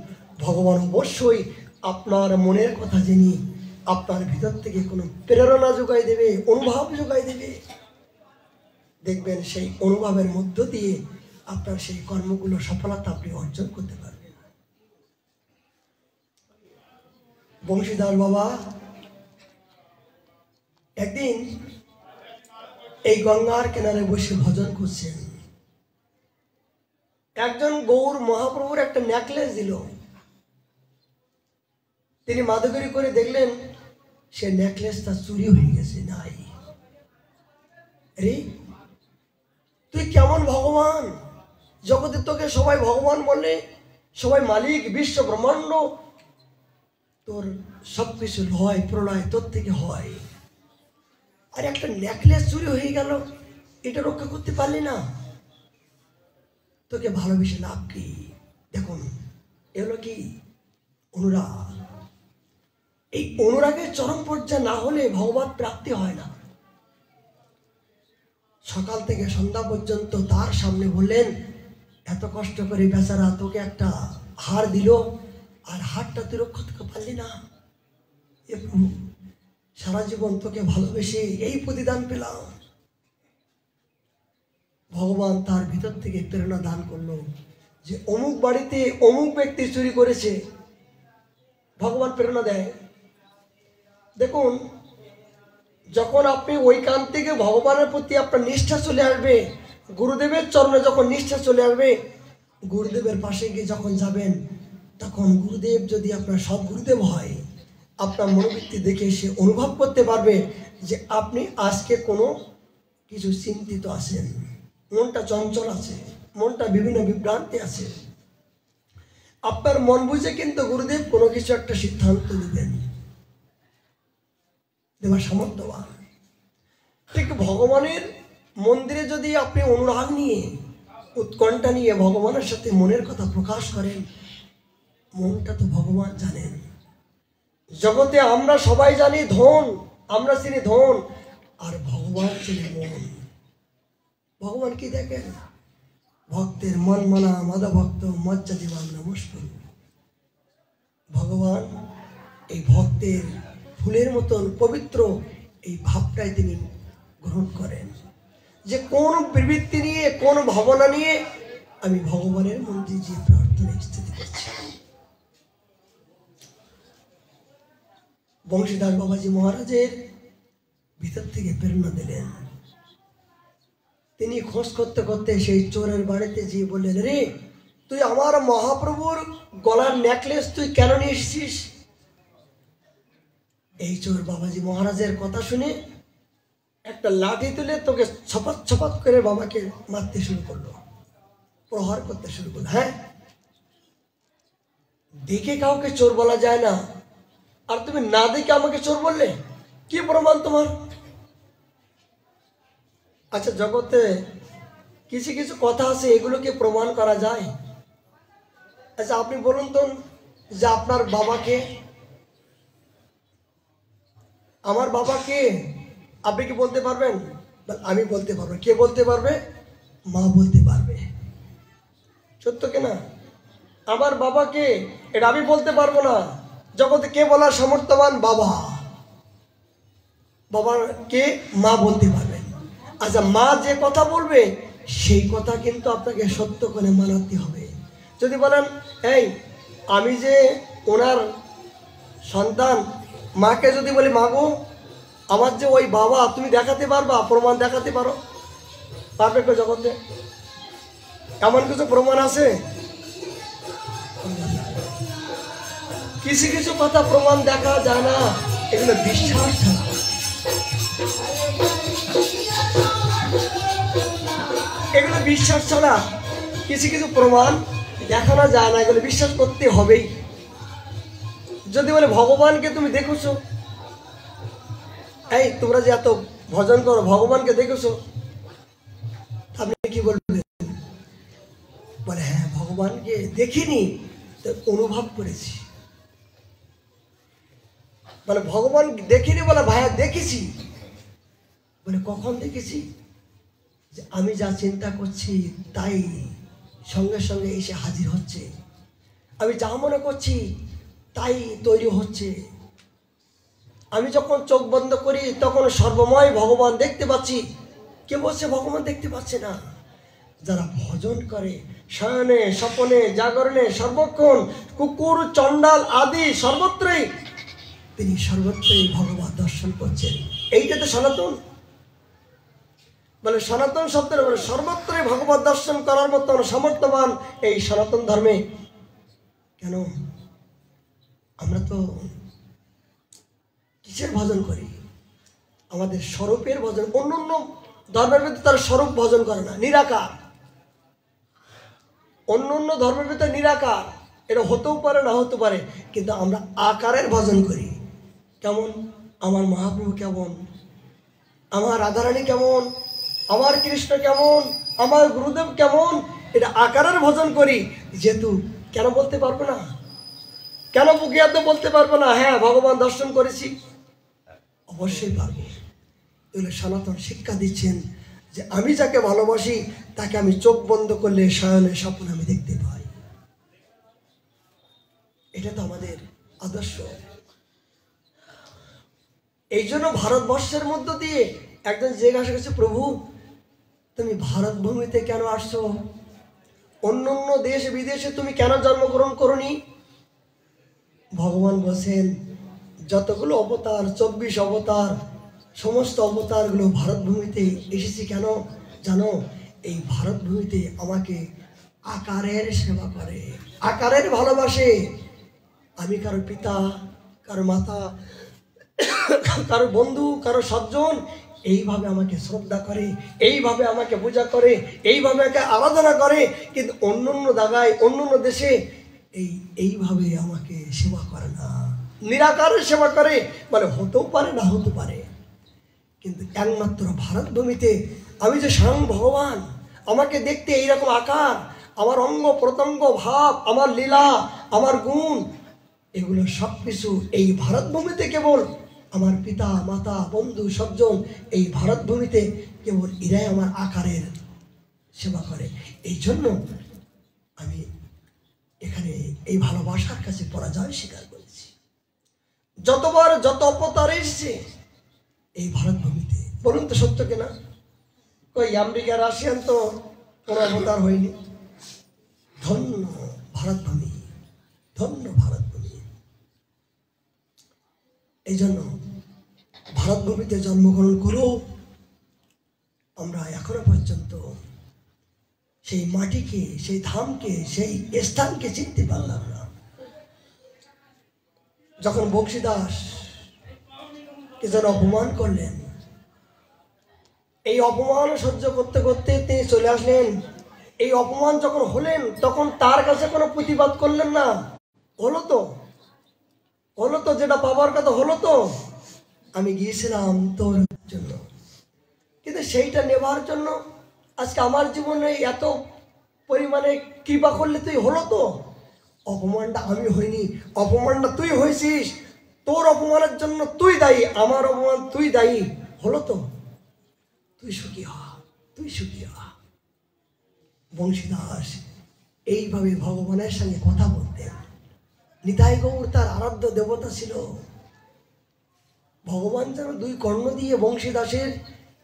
ভগবান অবশ্যই আপনার মনের কথা জেনে আপনার ভিতর থেকে কোনো প্রেরণা যোগাই দেবে, অনুভব যোগাই দেবে। দেখবেন সেই অনুভবের মধ্য দিয়ে আপনার সেই কর্মগুলো সফলতা আপনি অর্জন করতে পারবেন। বংশীধর বাবা একদিন এই গঙ্গার কিনারে বসে ভজন করছেন। একজন গৌর মহাপ্রভুর একটা নেকলেস দিল। তিনি মাদুগরি করে দেখলেন সে নেকলেসটা চুরি হয়ে গেছে, নাই। রে তুই কেমন ভগবান? জগতে তোকে সবাই ভগবান বলে, সবাই মালিক, বিশ্ব ব্রহ্মাণ্ড, তোর সবকিছু লয় প্রলয় তোর থেকে হয়, আর একটা নেকলেস চুরি হয়ে গেল, এটা রক্ষা করতে পারলি না? তোকে ভালোবেসে লাভ কি? দেখুন এগুলো কি অনুরাগ। এই অনুরাগের চরম পর্যায়ে না হলে ভগবত প্রাপ্তি হয় না। সকাল থেকে সন্ধ্যা পর্যন্ত তার সামনে বললেন, এত কষ্ট করে বেচারা তোকে একটা হার দিল আর হারটা তুই রক্ষা করতে পারলি না। এ প্রভু, সারা জীবন তোকে ভালোবেসে এই প্রতিদান পেলাম। ভগবান তার ভিতর থেকে প্রেরণা দান করলো যে অমুক বাড়িতে অমুক ব্যক্তি চুরি করেছে। ভগবান প্রেরণা দেয়। দেখুন, যখন আপনি ওইখান থেকে ভগবানের প্রতি আপনার নিষ্ঠা চলে আসবে, গুরুদেবের চরণে যখন নিষ্ঠা চলে আসবে, গুরুদেবের পাশে গিয়ে যখন যাবেন, তখন গুরুদেব যদি আপনার সদ্গুরুদেব হয়, আপনার মনোবৃত্তি দেখে সে অনুভব করতে পারবে যে আপনি আজকে কোনো কিছু চিন্তিত আছেন, মনটা চঞ্চল আছে, মনটা বিভিন্ন বিভ্রান্তি আছে। আপনার মন বুঝে কিন্তু গুরুদেব কোনো কিছু একটা সিদ্ধান্ত দিবেন, দেবার সামর্থ্যবান। ঠিক ভগবানের মন্দিরে যদি আপনি অনুরাগ নিয়ে, উৎকণ্ঠা নিয়ে ভগবানের সাথে মনের কথা প্রকাশ করেন, মনটা তো ভগবান জানেন। জগতে আমরা সবাই জানি ধন, আমরা চিনি ধন, আর ভগবান চিনি মন। ভগবান কি দেখেন? ভক্তের মন মানা মাধব ভক্ত মজ্জা জীবন নমস্কার। ভগবান এই ভক্তের ফুলের মতন পবিত্র এই ভাবটাই তিনি গ্রহণ করেন, যে কোন প্রবৃত্তি নিয়ে কোন ভাবনা নিয়ে আমি ভগবানের মন্দিরে যে প্রার্থনা স্থিতি করছি। বংশীদাস বাবাজি মহারাজের ভিতর থেকে প্রেরণা দিলেন। তিনি খোঁজ করতে করতে সেই চোরের বাড়িতে গিয়ে বললেন, রে তুই আমার মহাপ্রভুর গলার নেকলেস তুই কেন নিয়ে এসেছিস? এই চোর বাবাজি মহারাজের কথা শুনে একটা লাঠি তুলে তোকে ছপাত ছপাত করে বাবাকে মারতে শুরু করলো, প্রহার করতে শুরু করলো। হ্যাঁ, দেখে কাউকে চোর বলা যায় না, আর তুমি না দেখে আমাকে চোর বললে, কি প্রমাণ তোমার? আচ্ছা, জগতে কিছু কিছু কথা আছে, এগুলোকে প্রমাণ করা যায়? আচ্ছা, আপনি বলুন তো, যে আপনার বাবাকে, আমার বাবাকে আপনি কি বলতে পারবেন? আমি বলতে পারবো। কে বলতে পারবে? মা বলতে পারবে। সত্য কিনা? আমার বাবাকে এটা আমি বলতে পারবো না। জগতে কে বলার সামর্থ্যবান? বাবা। বাবার কে? মা বলতে পারবেন। আচ্ছা, মা যে কথা বলবে সেই কথা কিন্তু আপনাকে সত্য করে মানাতে হবে। যদি বলেন, এই আমি যে ওনার সন্তান, মাকে যদি বলি, মাগো আমার যে ওই বাবা, তুমি দেখাতে পারবা? প্রমাণ দেখাতে পারো? পারবে কেউ জগতে? এমন কিছু প্রমাণ আছে? কিছু কিছু কথা প্রমাণ দেখা যায় না, এগুলো বিশ্বাস ছাড়া। এগুলো বিশ্বাস ছাড়া কিছু কিছু প্রমাণ দেখানো যায় না, এগুলো বিশ্বাস করতে হবেই। যদি বলে ভগবানকে তুমি দেখেছো, এই তোমরা যে এত ভজন করো, ভগবানকে দেখেছো? আপনি কি বলবেন? বলে, হ্যাঁ ভগবানকে দেখিনি, তো অনুভব করেছি। বলে ভগবান দেখিনি, বলে ভাইয়া দেখেছি। বলে কখন দেখেছি? যে আমি যা চিন্তা করছি তাই সঙ্গে সঙ্গে এসে হাজির হচ্ছে, আমি যা মনে করছি তাই তৈরি হচ্ছে। আমি যখন চোখ বন্ধ করি তখন সর্বময় ভগবান দেখতে পাচ্ছি। কে বলছে ভগবান দেখতে পাচ্ছে না? যারা ভজন করে, শয়নে স্বপনে জাগরণে সর্বক্ষণ, কুকুর চণ্ডাল আদি সর্বত্রই তিনি সর্বত্রই ভগবান দর্শন করছেন। এইটা তো সনাতন। বলে সনাতন শব্দের বলে সর্বত্রই ভগবত দর্শন করার মতন সামর্থ্যবান এই সনাতন ধর্মে। কেন আমরা তো কিসের ভজন করি? আমাদের স্বরূপের ভজন। অন্য অন্য ধর্মের ভিতরে তারা স্বরূপ ভজন করে না, নিরাকার। অন্য অন্য ধর্মের ভিতরে নিরাকার, এটা হতেও পারে না হতে পারে, কিন্তু আমরা আকারের ভজন করি। কেমন? আমার মহাপ্রভু কেমন, আমার রাধারানী কেমন, আমার কৃষ্ণ কেমন, আমার গুরুদেব কেমন, এটা আকারের ভজন করি। যেহেতু কেন বলতে পারবো না? কেন বুকিয়াত বলতে পারবো না হ্যাঁ ভগবান দর্শন করেছি? অবশ্যই পারবো। এগুলো সনাতন শিক্ষা দিচ্ছেন যে আমি যাকে ভালোবাসি তাকে আমি চোখ বন্ধ করলে শয়নে স্বপ্ন আমি দেখতে পাই। এটা তো আমাদের আদর্শ। এই জন্য ভারতবর্ষের মধ্য দিয়ে একজন জিজ্ঞাসা করছে, প্রভু তুমি ভারত ভূমিতে কেন আসছো? অন্য অন্য দেশ বিদেশে তুমি কেন জন্মগ্রহণ করনি? ভগবান বলছেন, যতগুলো অবতার, 24 অবতার, সমস্ত অবতারগুলো ভারত ভূমিতে এসেছি কেন জানো? এই ভারত ভূমিতে আমাকে আকারের সেবা করে, আকারের ভালোবাসে। আমি কারো পিতা, কারো মাতা, কারো বন্ধু, কারো সজ্জন, এইভাবে আমাকে শ্রদ্ধা করে, এইভাবে আমাকে পূজা করে, এইভাবে আমাকে আরাধনা করে। কিন্তু অন্য অন্য জায়গায়, অন্য অন্য দেশে এইভাবে আমাকে সেবা করে না, নিরাকারের সেবা করে। বলে হতেও পারে না হতে পারে, কিন্তু একমাত্র ভারত ভূমিতে আমি যে স্বয়ং ভগবান, আমাকে দেখতে এইরকম আকার, আমার অঙ্গ প্রত্যঙ্গ ভাব, আমার লীলা, আমার গুণ, এগুলো সব কিছু এই ভারত ভূমিতে কেবল আমার পিতা মাতা বন্ধু সজ্জন, এই ভারত ভূমিতে কেবল এরাই আমার আকারের সেবা করে। এই জন্য আমি এখানে এই ভালোবাসার কাছে পরাজয় স্বীকার করেছি। যতবার যত অবতার এসেছে এই ভারত ভূমিতে, বলুন তো সত্য কিনা? কই আমেরিকা রাশিয়ান তো কোনো অবতার হয়নি। ধন্য ভারত ভূমি, ধন্য ভারত ভূমি। এই জন্য ভারত ভূমিতে জন্মগ্রহণ করেও আমরা এখনো পর্যন্ত সেই মাটিকে, সেই ধামকে, সেই স্থানকে চিনতে পারলাম না। যখন বংশীদাস কে যেন অপমান করলেন, এই অপমান সহ্য করতে করতে তিনি চলে আসলেন। এই অপমান যখন হলেন তখন তার কাছে কোনো প্রতিবাদ করলেন না। হলো তো যেটা পাবার কথা হলো তো, আমি গিয়েছিলাম তোর জন্য, কিন্তু সেইটা নেবার জন্য আজকে আমার জীবনে এত পরিমাণে কৃপা করলে তুই, হলো তো। অপমানটা আমি হইনি, অপমানটা তুই হয়েছিস। তোর অপমানের জন্য তুই দায়ী, আমার অপমান তুই দায়ী। হলো তো, তুই সুখী হ, তুই সুখী হ। বংশীদাস এইভাবে ভগবানের সঙ্গে কথা বলতেন। নিতাই গৌর তার আরাধ্য দেবতা ছিল। ভগবান যেন দুই কর্ণ দিয়ে বংশীদাসের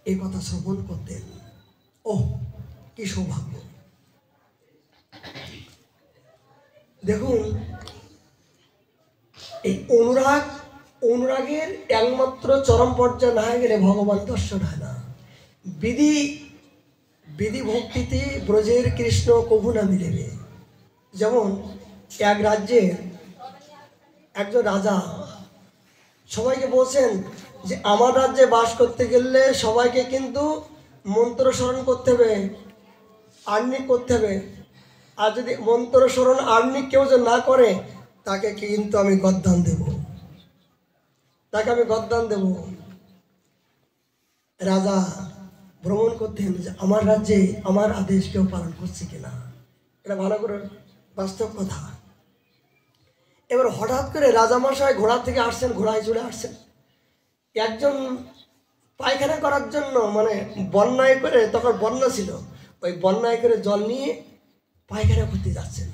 এই কথা শ্রবণ করতেন। ও কি সৌভাগ্য! দেখুন, এই অনুরাগের একমাত্র চরম পর্যায়ে না গেলে ভগবান দর্শন হয় না। বিধি ভক্তিতে ব্রজের কৃষ্ণ কভু না মিলেবে। যেমন এক রাজ্যের একজন রাজা সবাইকে বলছেন যে আমার রাজ্যে বাস করতে গেলে সবাইকে কিন্তু মন্ত্র স্মরণ করতে হবে, আর্নিক করতে হবে। আর যদি মন্ত্র স্মরণ আর্নিক কেউ যে না করে তাকে কিন্তু আমি গদ্দান দেব, তাকে আমি গদ্দান দেব। রাজা ভ্রমণ করতেন যে আমার রাজ্যে আমার আদেশ কেউ পালন করছে কিনা। এটা ভালো করে বাস্তব কথা। এবার হঠাৎ করে রাজামশাই ঘোড়া থেকে আসছেন, ঘোড়ায় চড়ে আসছেন। একজন পায়খানা করার জন্য, মানে বন্যায় করে, তখন বন্যা ছিল, ওই বন্যায় করে জল নিয়ে পায়খানা করতে যাচ্ছেন।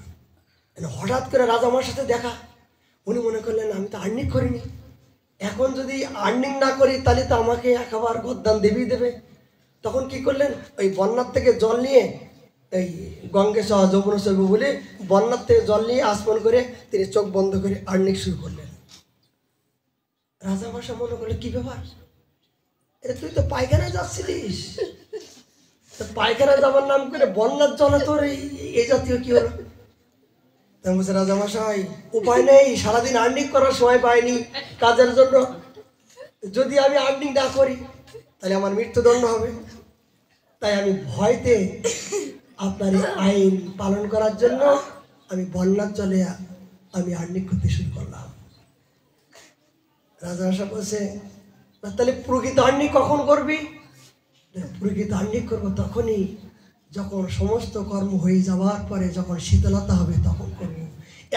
হঠাৎ করে রাজামার সাথে দেখা। উনি মনে করলেন আমি তো আর্নিং করিনি, এখন যদি আর্নিং না করি তাহলে তো আমাকে একেবার গদ্দান দেবেই দেবে। তখন কি করলেন, ওই বন্যার থেকে জল নিয়ে, এই গঙ্গেশ্বর যমুনেশ্বর বলে বন্যার থেকে জল নিয়ে আসমান করে তিনি চোখ বন্ধ করে আর্নিং শুরু করলেন। রাজামশাই মনে করলে কি ব্যাপার, এটা তুই তো পায়খানায় যাচ্ছিলিস, পায়খানা যাবার নাম করে বন্যার জলে তোর এই জাতীয় কি হলো? বলছে রাজামশাই উপায় নেই, সারাদিন আর্নিং করার সময় পাইনি কাজের জন্য। যদি আমি আর্নিং না করি তাহলে আমার মৃত্যুদণ্ড হবে। তাই আমি ভয়তে আপনার এই আইন পালন করার জন্য আমি বন্যার জলে আমি আর্নিং করতে শুরু করলাম। রাজামশাই বলছে তাহলে প্রকৃত আর্নিং কখন করবি? প্রকৃত আর্নিং করবো তখনই যখন সমস্ত কর্ম হয়ে যাওয়ার পরে যখন শীতলতা হবে তখন করবো।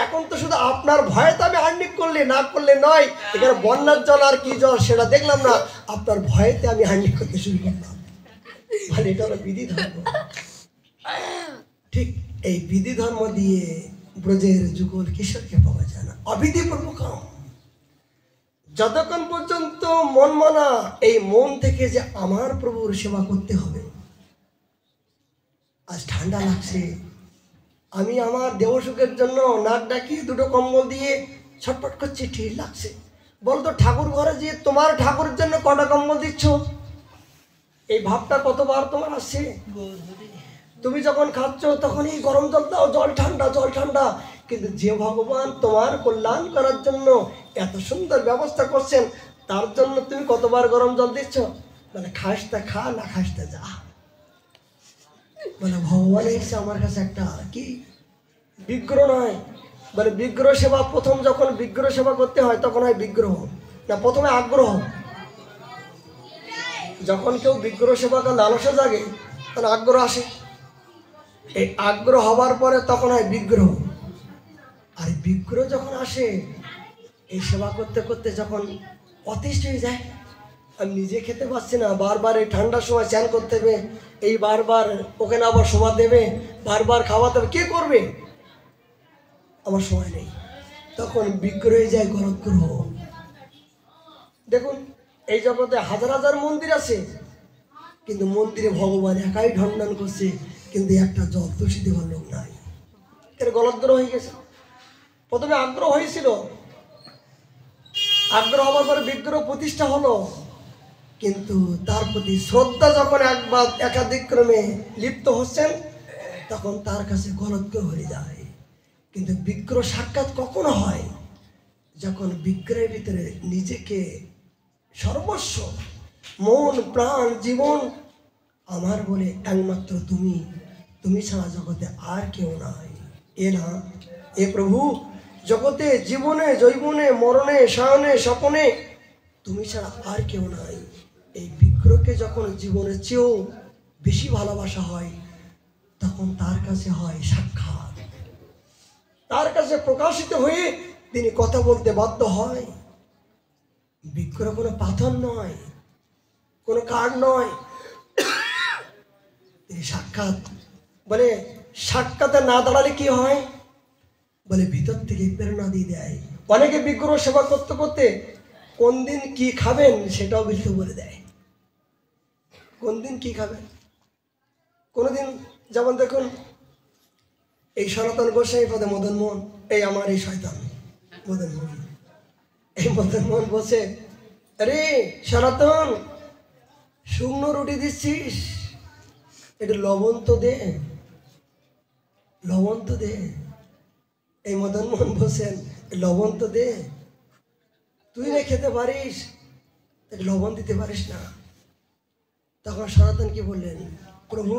এখন তো শুধু আপনার ভয়েতে আমি আর্নিং করলে না করলে নয়, এখানে বন্যার জল আর কি জল সেটা দেখলাম না, আপনার ভয়েতে আমি আর্নিং করতে শুরু করলাম। মানে এটা হলো বিধি ধর্ম। ঠিক এই বিধি ধর্ম দিয়ে ব্রজের যুগল কিশোরকে পাওয়া যায় না। অবিধি প্রমুখম, যতক্ষণ পর্যন্ত মন মানা, এই মন থেকে যে আমার প্রভুর সেবা করতে হবে। আজ ঠান্ডা লাগছে, আমি আমার দেবসুখের জন্য নাক ডাকি দুটো কম্বল দিয়ে ছটফট করছি, ঠিক লাগছে। বলতো ঠাকুর ঘরে যে তোমার ঠাকুরের জন্য কটা কম্বল দিচ্ছ, এই ভাবটা কতবার তোমার আসছে? তুমি যখন খাচ্ছ তখনই গরম জল দাও, জল ঠান্ডা, জল ঠান্ডা। কিন্তু যে ভগবান তোমার কল্যাণ করার জন্য এত সুন্দর ব্যবস্থা করছেন, তার জন্য তুমি কতবার গরম জল দিচ্ছ? মানে খাসতে খা, না খাসতে যা। মানে ভগবান এসে আমার কাছে একটা কি বিগ্রহ নয়, মানে বিগ্রহ সেবা। প্রথম যখন বিগ্রহ সেবা করতে হয় তখন হয় বিগ্রহ না, প্রথমে আগ্রহ। যখন কেউ বিগ্রহ সেবা করে লালসা জাগে তখন আগ্রহ আসে। এই আগ্রহ হবার পরে তখন হয় বিগ্রহ। আর বিগ্রহ যখন আসে, এই সেবা করতে করতে যখন অতিষ্ঠ হয়ে যায় আমি নিজে খেতে পারছি না, বারবার এই ঠান্ডার সময় চান করতে হবে, এই বারবার ওখানে আবার শোয়া দেবে, বারবার খাওয়াতে হবে, কে করবে? আমার সময় নেই। তখন বিগ্রহে যায় গলৎগ্রহ। দেখুন, এই জগতে হাজার হাজার মন্দির আছে, কিন্তু মন্দিরে ভগবান একাই ঢন্ডন করছে, কিন্তু একটা জল তুষি দেওয়ার লোক নাই। কেন? গলৎগ্রহ হয়ে গেছে। প্রথমে আগ্রহ হয়েছিল, আগ্রহ হওয়ার পরে বিগ্রহ প্রতিষ্ঠা হলো, কিন্তু তার প্রতি শ্রদ্ধা যখন একবার একাধিক ক্রমে লিপ্ত হচ্ছেন, তখন তার কাছে গলৎগ্রহ হয়ে যায়। কিন্তু বিগ্রহ সাক্ষাৎ কখন হয়? যখন বিগ্রহের ভিতরে নিজেকে সর্বস্ব, মন প্রাণ জীবন আমার বলে একমাত্র তুমি, তুমি ছাড়া জগতে আর কেউ নাই। এ না, এ প্রভু, জগতে জীবনে জৈবনে মরণে শয়নে স্বপনে তুমি ছাড়া আর কেউ নাই। এই বিগ্রহকে যখন জীবনের চেয়েও বেশি ভালোবাসা হয়, তখন তার কাছে হয় সাক্ষাৎ, তার কাছে প্রকাশিত হয়ে তিনি কথা বলতে বাধ্য হয়। বিগ্রহ কোনো পাথর নয়, কোনো কাঠ নয়, তিনি সাক্ষাৎ। বলে সাক্ষাতে না দাঁড়ালে কি হয়? বলে ভিতর থেকে প্রেরণা দিয়ে দেয়। অনেকে বিগ্রহ সেবা করতে করতে কোন দিন কি খাবেন সেটাও বিগ্রহ বলে দেয়। কোন দিন কি খাবেন? কোনোদিন, যেমন দেখুন এই সনাতন গোসাই পদে মদন মোহন, এই আমার এই শয়তান মদন মোহন, এই মদন মোহন বসে, আরে সনাতন, শুকনো রুটি দিচ্ছিস, একটু লবণ তো দে, লবণ তো দে। এই মদন মোহন বসেন, লবণ তো দে, তুই না খেতে পারিস, লবণ দিতে পারিস না। তখন সনাতন কি বললেন, প্রভু,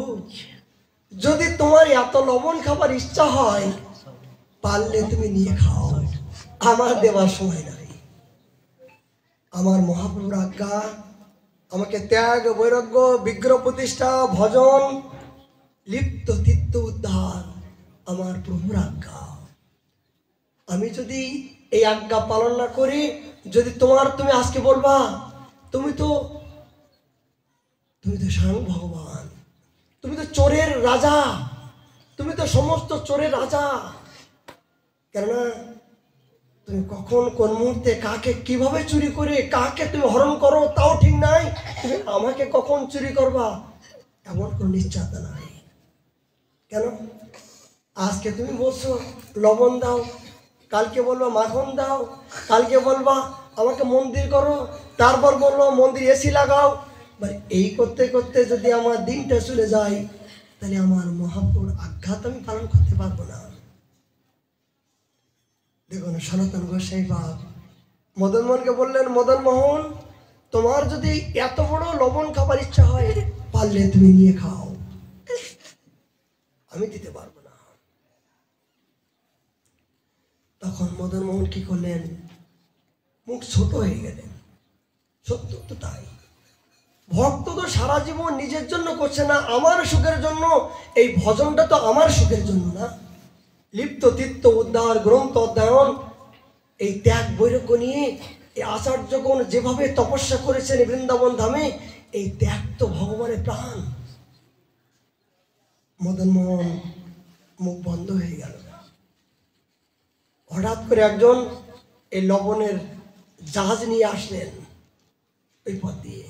যদি তোমার এত লবণ খাবার ইচ্ছা হয়, পারলে তুমি নিয়ে খাও, আমার দেওয়ার সময় নাই। আমার মহাপ্রভুর আজ্ঞা, আমাকে ত্যাগ বৈরাগ্য বিগ্রহ প্রতিষ্ঠা ভজন লিপ্ত তিত্ত উদ্ধার আমার প্রভুর আজ্ঞা। আমি যদি এই আজ্ঞা পালন না করি, যদি তুমি আজকে বলবা তুমি তো স্বয়ং ভগবান, তুমি তো চোরের রাজা, তুমি তো সমস্ত চোরের রাজা, কেননা তুমি কখন কোন মুহূর্তে কাকে কিভাবে চুরি করে কাকে তুমি হরণ করো তাও ঠিক নাই, তুমি আমাকে কখন চুরি করবা এমন কোনো নিশ্চয়তা নাই। কেন? আজকে তুমি বলছো লবণ দাও, কালকে বলবা মাখন দাও, কালকে বলবা আমাকে মন্দির করো, তারপর বলবো মন্দির এসি লাগাও। এই করতে করতে যদি আমার দিনটা চলে যায়, তাহলে আমার মহাপ্রভুর আজ্ঞা তো আমি পালন করতে পারবো না। দেখুন, সনাতন গোসাই বাপ মদন মোহনকে বললেন, মদন মোহন, তোমার যদি এত বড় লবণ খাবার ইচ্ছা হয়, পারলে তুমি নিয়ে খাও, আমি দিতে পারবো না। তখন মদন মোহন কি করলেন? মুখ ছোট হয়ে গেলেন। সত্য তো তাই, ভক্ত তো সারা জীবন নিজের জন্য করছে না, আমার সুখের জন্য। এই ভজনটা তো আমার সুখের জন্য না। লিপ্ত তিত্ত উদ্ধার গ্রন্থ অধ্যয়ন, এই ত্যাগ বৈরাগ্য নিয়ে এই আচার্যগণ যেভাবে তপস্যা করেছেন বৃন্দাবন ধামে, এই ত্যাগ তো ভগবানের প্রাণ। মদন মোহন মুখ বন্ধ হয়ে গেল। হঠাৎ করে একজন এই লবণের জাহাজ নিয়ে আসলেন ওই পথ দিয়ে।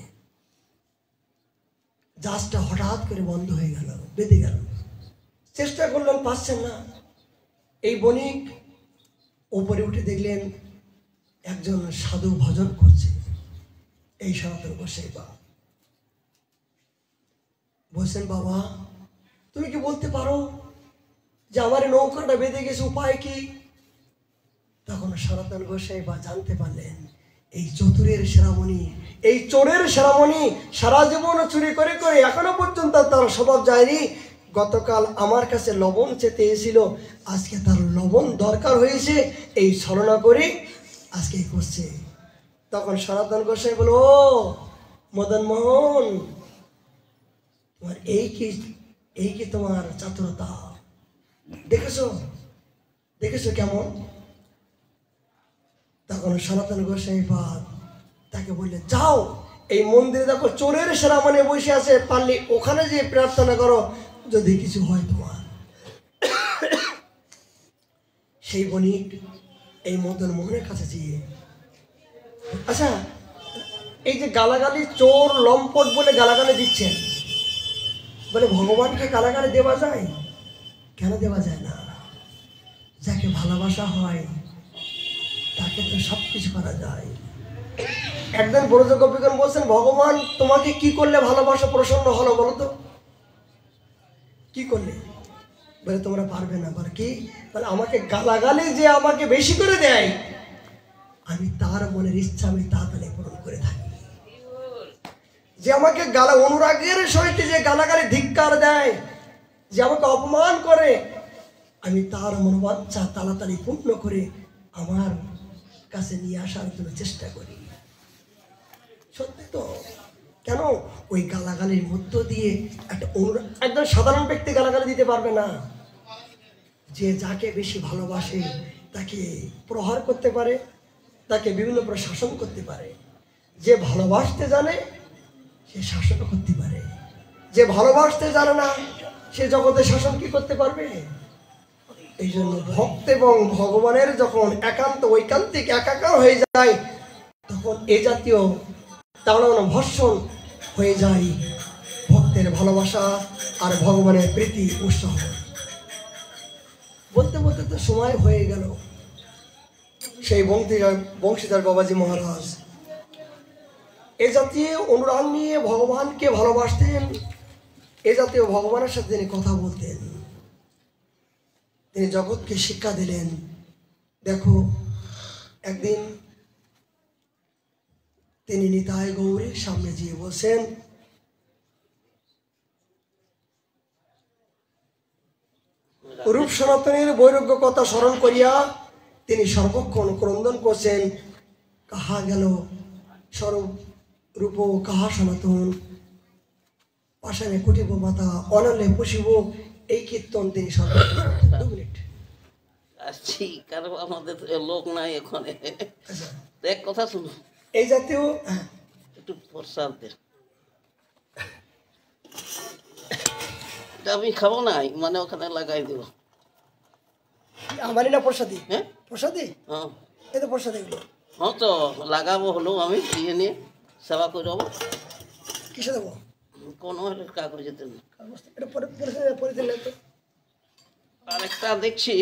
জাহাজটা হঠাৎ করে বন্ধ হয়ে গেল, বেঁধে গেল। চেষ্টা করলেন, পাচ্ছেন না। এই বণিক ওপরে উঠে দেখলেন একজন সাধু ভজন করছে। এই সনাতন গোসাই বাবা বলছেন, বাবা তুমি কি বলতে পারো যে আমার নৌকাটা বেঁধে গেছে, উপায় কি? তখন সনাতন গোসাই বা জানতে পারলেন এই চতুরের সেরামণি, এই চোরের সেরামণি সারা জীবন চুরি করে করে এখনো পর্যন্ত তার স্বভাব যায়নি। গতকাল আমার কাছে লবণ চেতে এসেছিল, আজকে তার লবণ দরকার হয়েছে, এই ছলনা করে আজকে করছে। তখন সনাতন গোসাই বলো, মদন মোহন, তোমার এই কি তোমার চাতুরতা? দেখেছো কেমন? তখন সনাতন গোসাই তাকে বললেন, যাও এই মন্দিরে দেখো চোরের সেনামনে বসে আছে, পারলে ওখানে যে প্রার্থনা করো যদি কিছু হয় তোমার। সেই বণিক এই মদন মোহনের কাছে গিয়ে, আচ্ছা এই যে গালাগালি চোর লম্পট বলে গালাগালি দিচ্ছেন, বলে ভগবানকে গালাগালি দেওয়া যায়? কেন দেওয়া যায় না? যাকে ভালোবাসা হয় তাকে তো সব কিছু করা যায়। একদিন ব্রজ গোপীগণ বলছেন, ভগবান তোমাকে কি করলে ভালোবাসা প্রসন্ন হলো বলো তো, কি করলে? বলে তোমরা পারবে না। বলে কি? বলে আমাকে গালাগালি যে আমাকে বেশি করে দেয়, আমি তার মনের ইচ্ছা আমি তাড়াতাড়ি পূরণ করে থাকি। যে আমাকে অনুরাগের সহিত যে গালাগালি ধিক্কার দেয়, যে আমাকে অপমান করে, আমি তার মনোবাঞ্ছা তাড়াতাড়ি পূর্ণ করে আমার কাছে নিয়ে আসার জন্য চেষ্টা করি। সত্যি তো। কেন? ওই গালাগালির মধ্য দিয়ে একটা একজন সাধারণ ব্যক্তি গালাগালি দিতে পারবে না। যে যাকে বেশি ভালোবাসে তাকে প্রহার করতে পারে, তাকে বিভিন্ন প্রকার শাসন করতে পারে। যে ভালোবাসতে জানে সে শাসন করতে পারে, যে ভালোবাসতে জানে না সে জগতে শাসন কি করতে পারবে? এই জন্য ভক্ত এবং ভগবানের যখন একান্ত ঐকান্তিক একাকার হয়ে যায়, তখন এ জাতীয় তাড়ানো ভর্ষণ হয়ে যায় ভক্তের ভালোবাসা আর ভগবানের প্রীতি উৎসাহ। বলতে বলতে তো সময় হয়ে গেল। সেই বংশীধর বাবাজি মহারাজ এ জাতীয় অনুরাগ নিয়ে ভগবানকে ভালোবাসতেন, এ জাতীয় ভগবানের সাথে তিনি কথা বলতেন। তিনি জগৎকে শিক্ষা দিলেন। দেখো একদিন তিনি নিতাই গৌরীর সামনে গিয়ে বলছেন, রূপ সনাতনের বৈরাগ্য কথা স্মরণ করিয়া তিনি সর্বক্ষণ ক্রন্দন করছেন, কাহা গেল স্বরূপ রূপ, কাহা সনাতন, পাশানে কুটিব মাতা, অনলে পুষিব, এই কীর্তন তিনি সর্বক্ষণ। 2 মিনিট আসছি, কারণ আমাদের লোক নাই এখানে। এক কথা শুনো, এই জাতীয় একটু প্রসাদ দেন। আমি খাবো নাই, মানে ওখানে লাগাই দেব। আমারই না প্রসাদী? হ্যাঁ প্রসাদী, হ্যাঁ এই তো প্রসাদ এগুলো। হ্যাঁ তো লাগাবো, হলো আমি দিয়ে নিয়ে সেবা করে যাবো। কিসে দেবো? কোনো হলে কাগজে দেন। এটা পরে দিলে তো। আরেকটা দেখছি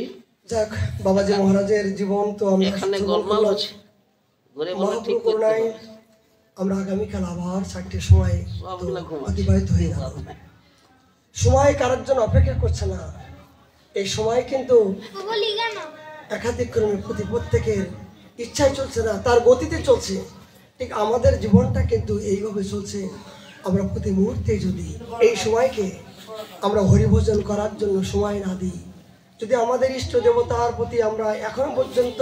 যাক, বাবাজি মহারাজের জীবন তো আমরা এখানে গোলমাল আছে, ঘুরে বলে ঠিক মহাপ্রভু করুণায় আমরা আগামীকাল আবার 4টের সময় অতিবাহিত হয়ে যাব। সময় কারোর জন্য অপেক্ষা করছে না। এই সময় কিন্তু একাধিক্রমে প্রত্যেকের ইচ্ছায় চলছে না, তার গতিতে চলছে। ঠিক আমাদের জীবনটা কিন্তু এইভাবে চলছে। আমরা প্রতি মুহূর্তে যদি এই সময়কে আমরা হরিভোজন করার জন্য সময় না দিই, যদি আমাদের ইষ্ট দেবতার প্রতি আমরা এখনো পর্যন্ত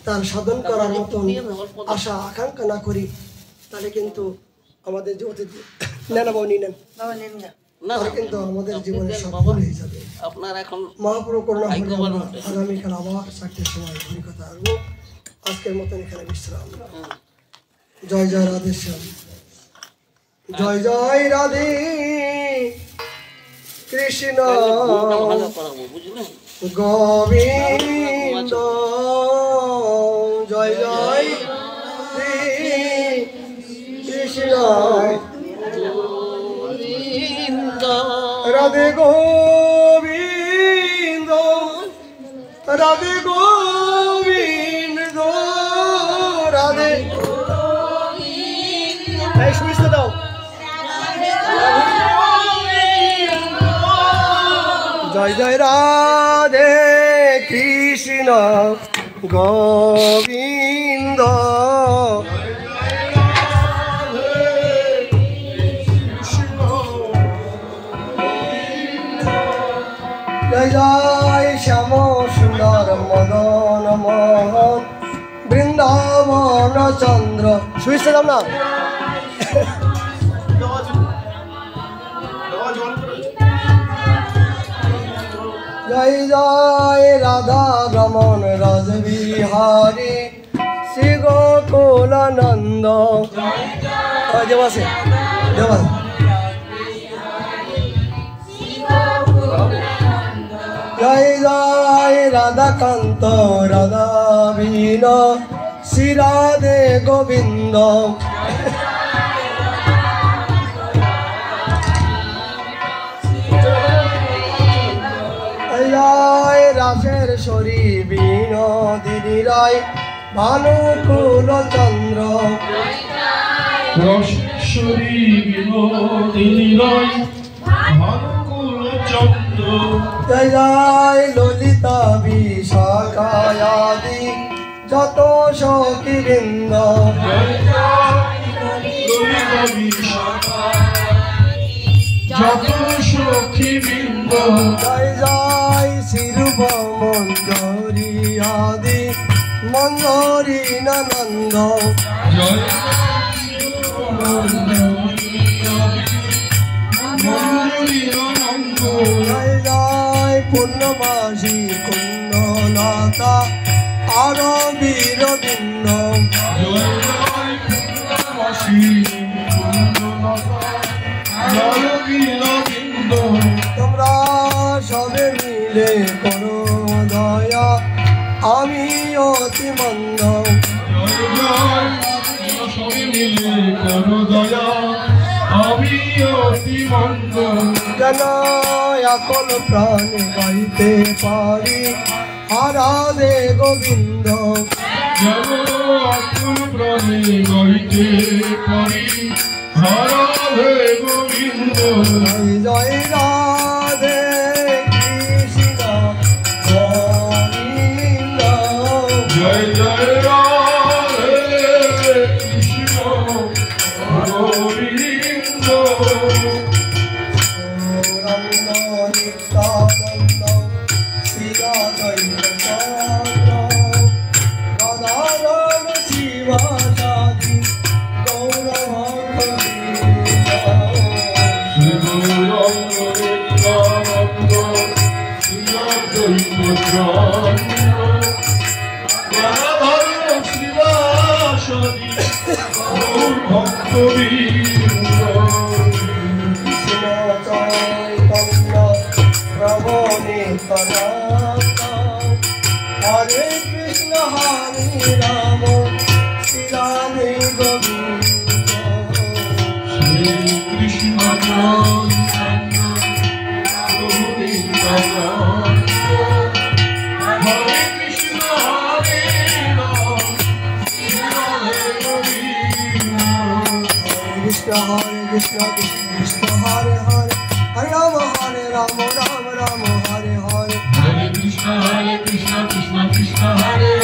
তার সাধন করার মতন আশা আকাঙ্ক্ষা না করি, তাহলে কিন্তু আমাদের জীবনে তাহলে কিন্তু আমাদের জীবনে সফল হয়ে যাবে। আপনার এখন মহাপ্রভু করুণা হলে আমরা আগামীকাল আবার 4টের সময় কথা আসবো। আজকের মতন এখানে বিশ্রাম। জয় জয় রাধে শ্যাম, জয় জয় রাধে কৃষ্ণ গোবিন্দ, জয় জয় কৃষ্ণ রাধে গোবিন্দ, রাধে গোবিন্দ, রাধে শুনিস দাও। জয় জয় রাধে কৃষ্ণ গোবিন্দ, জয় জয় শ্যাম সুন্দর মদন মোহন বৃন্দাবন চন্দ্র। শুয়েছে দাম না? জয় জয় রাধা রমন রাজবিহারী শ্রী গোকুল গৌরানন্দ দেবাসে দেবাস জয় জয় রাধাকান্ত রাধা বিন শ্রী রাধে গোবিন্দ জয় রাসের শরী বিনোদিনী রায় ভানুকুল চন্দ্র রসেশ্বরী বিনোদিনী রায় ভানুকুল চন্দ্র জয় জয় ললিতা বিশাখায়াদি যত সখী বৃন্দ জয় জয় ললিতা বিশাখা যত সখী বৃন্দ জয় জয় শিরূপ মঞ্জরি আদি মঞ্জরি নন্দ জয় জয় জয় পূর্ণবাসী কুণ্ডনাথা আর বীরবৃন্দ তোমরা সবে মিলে করো দয়া আমি অতি মন্দ আমি অতি মন্দ যেন এখন প্রাণ গাইতে পারি আরাধে গোবিন্দ আকুল প্রাণে গাইতে পারি রাধে গোবিন্দ জয় রাধে কৃষ্ণ গোবিন্দ জয় জয় রাধে কৃষ্ণ গোবিন্দ গৌরাঙ্গ নিত্যানন্দ শ্রী রাধৈব রাধারণ শিবাসাদি গৌরভক্ত শ্রী গৌরাঙ্গ নিত্যানন্দ শ্রী অদ্বৈত রাধারণ শিবাসাদি গৌর ভক্তবৃন্দ চৈতন্য প্রভু নিত্যানন্দ হরে কৃষ্ণ হরে রাম শ্রী রাধে গোবিন্দ শ্রী কৃষ্ণ চৈতন্য প্রভু নিত্যানন্দ হরে কৃষ্ণ হরে রাম শ্রী রাধে গোবিন্দ কৃষ্ণ হরে Krishna Krishna Krishna Hare Hare Hare Ram Ram Ram Ram Hare Hare Hare Krishna, Krishna Krishna, Hare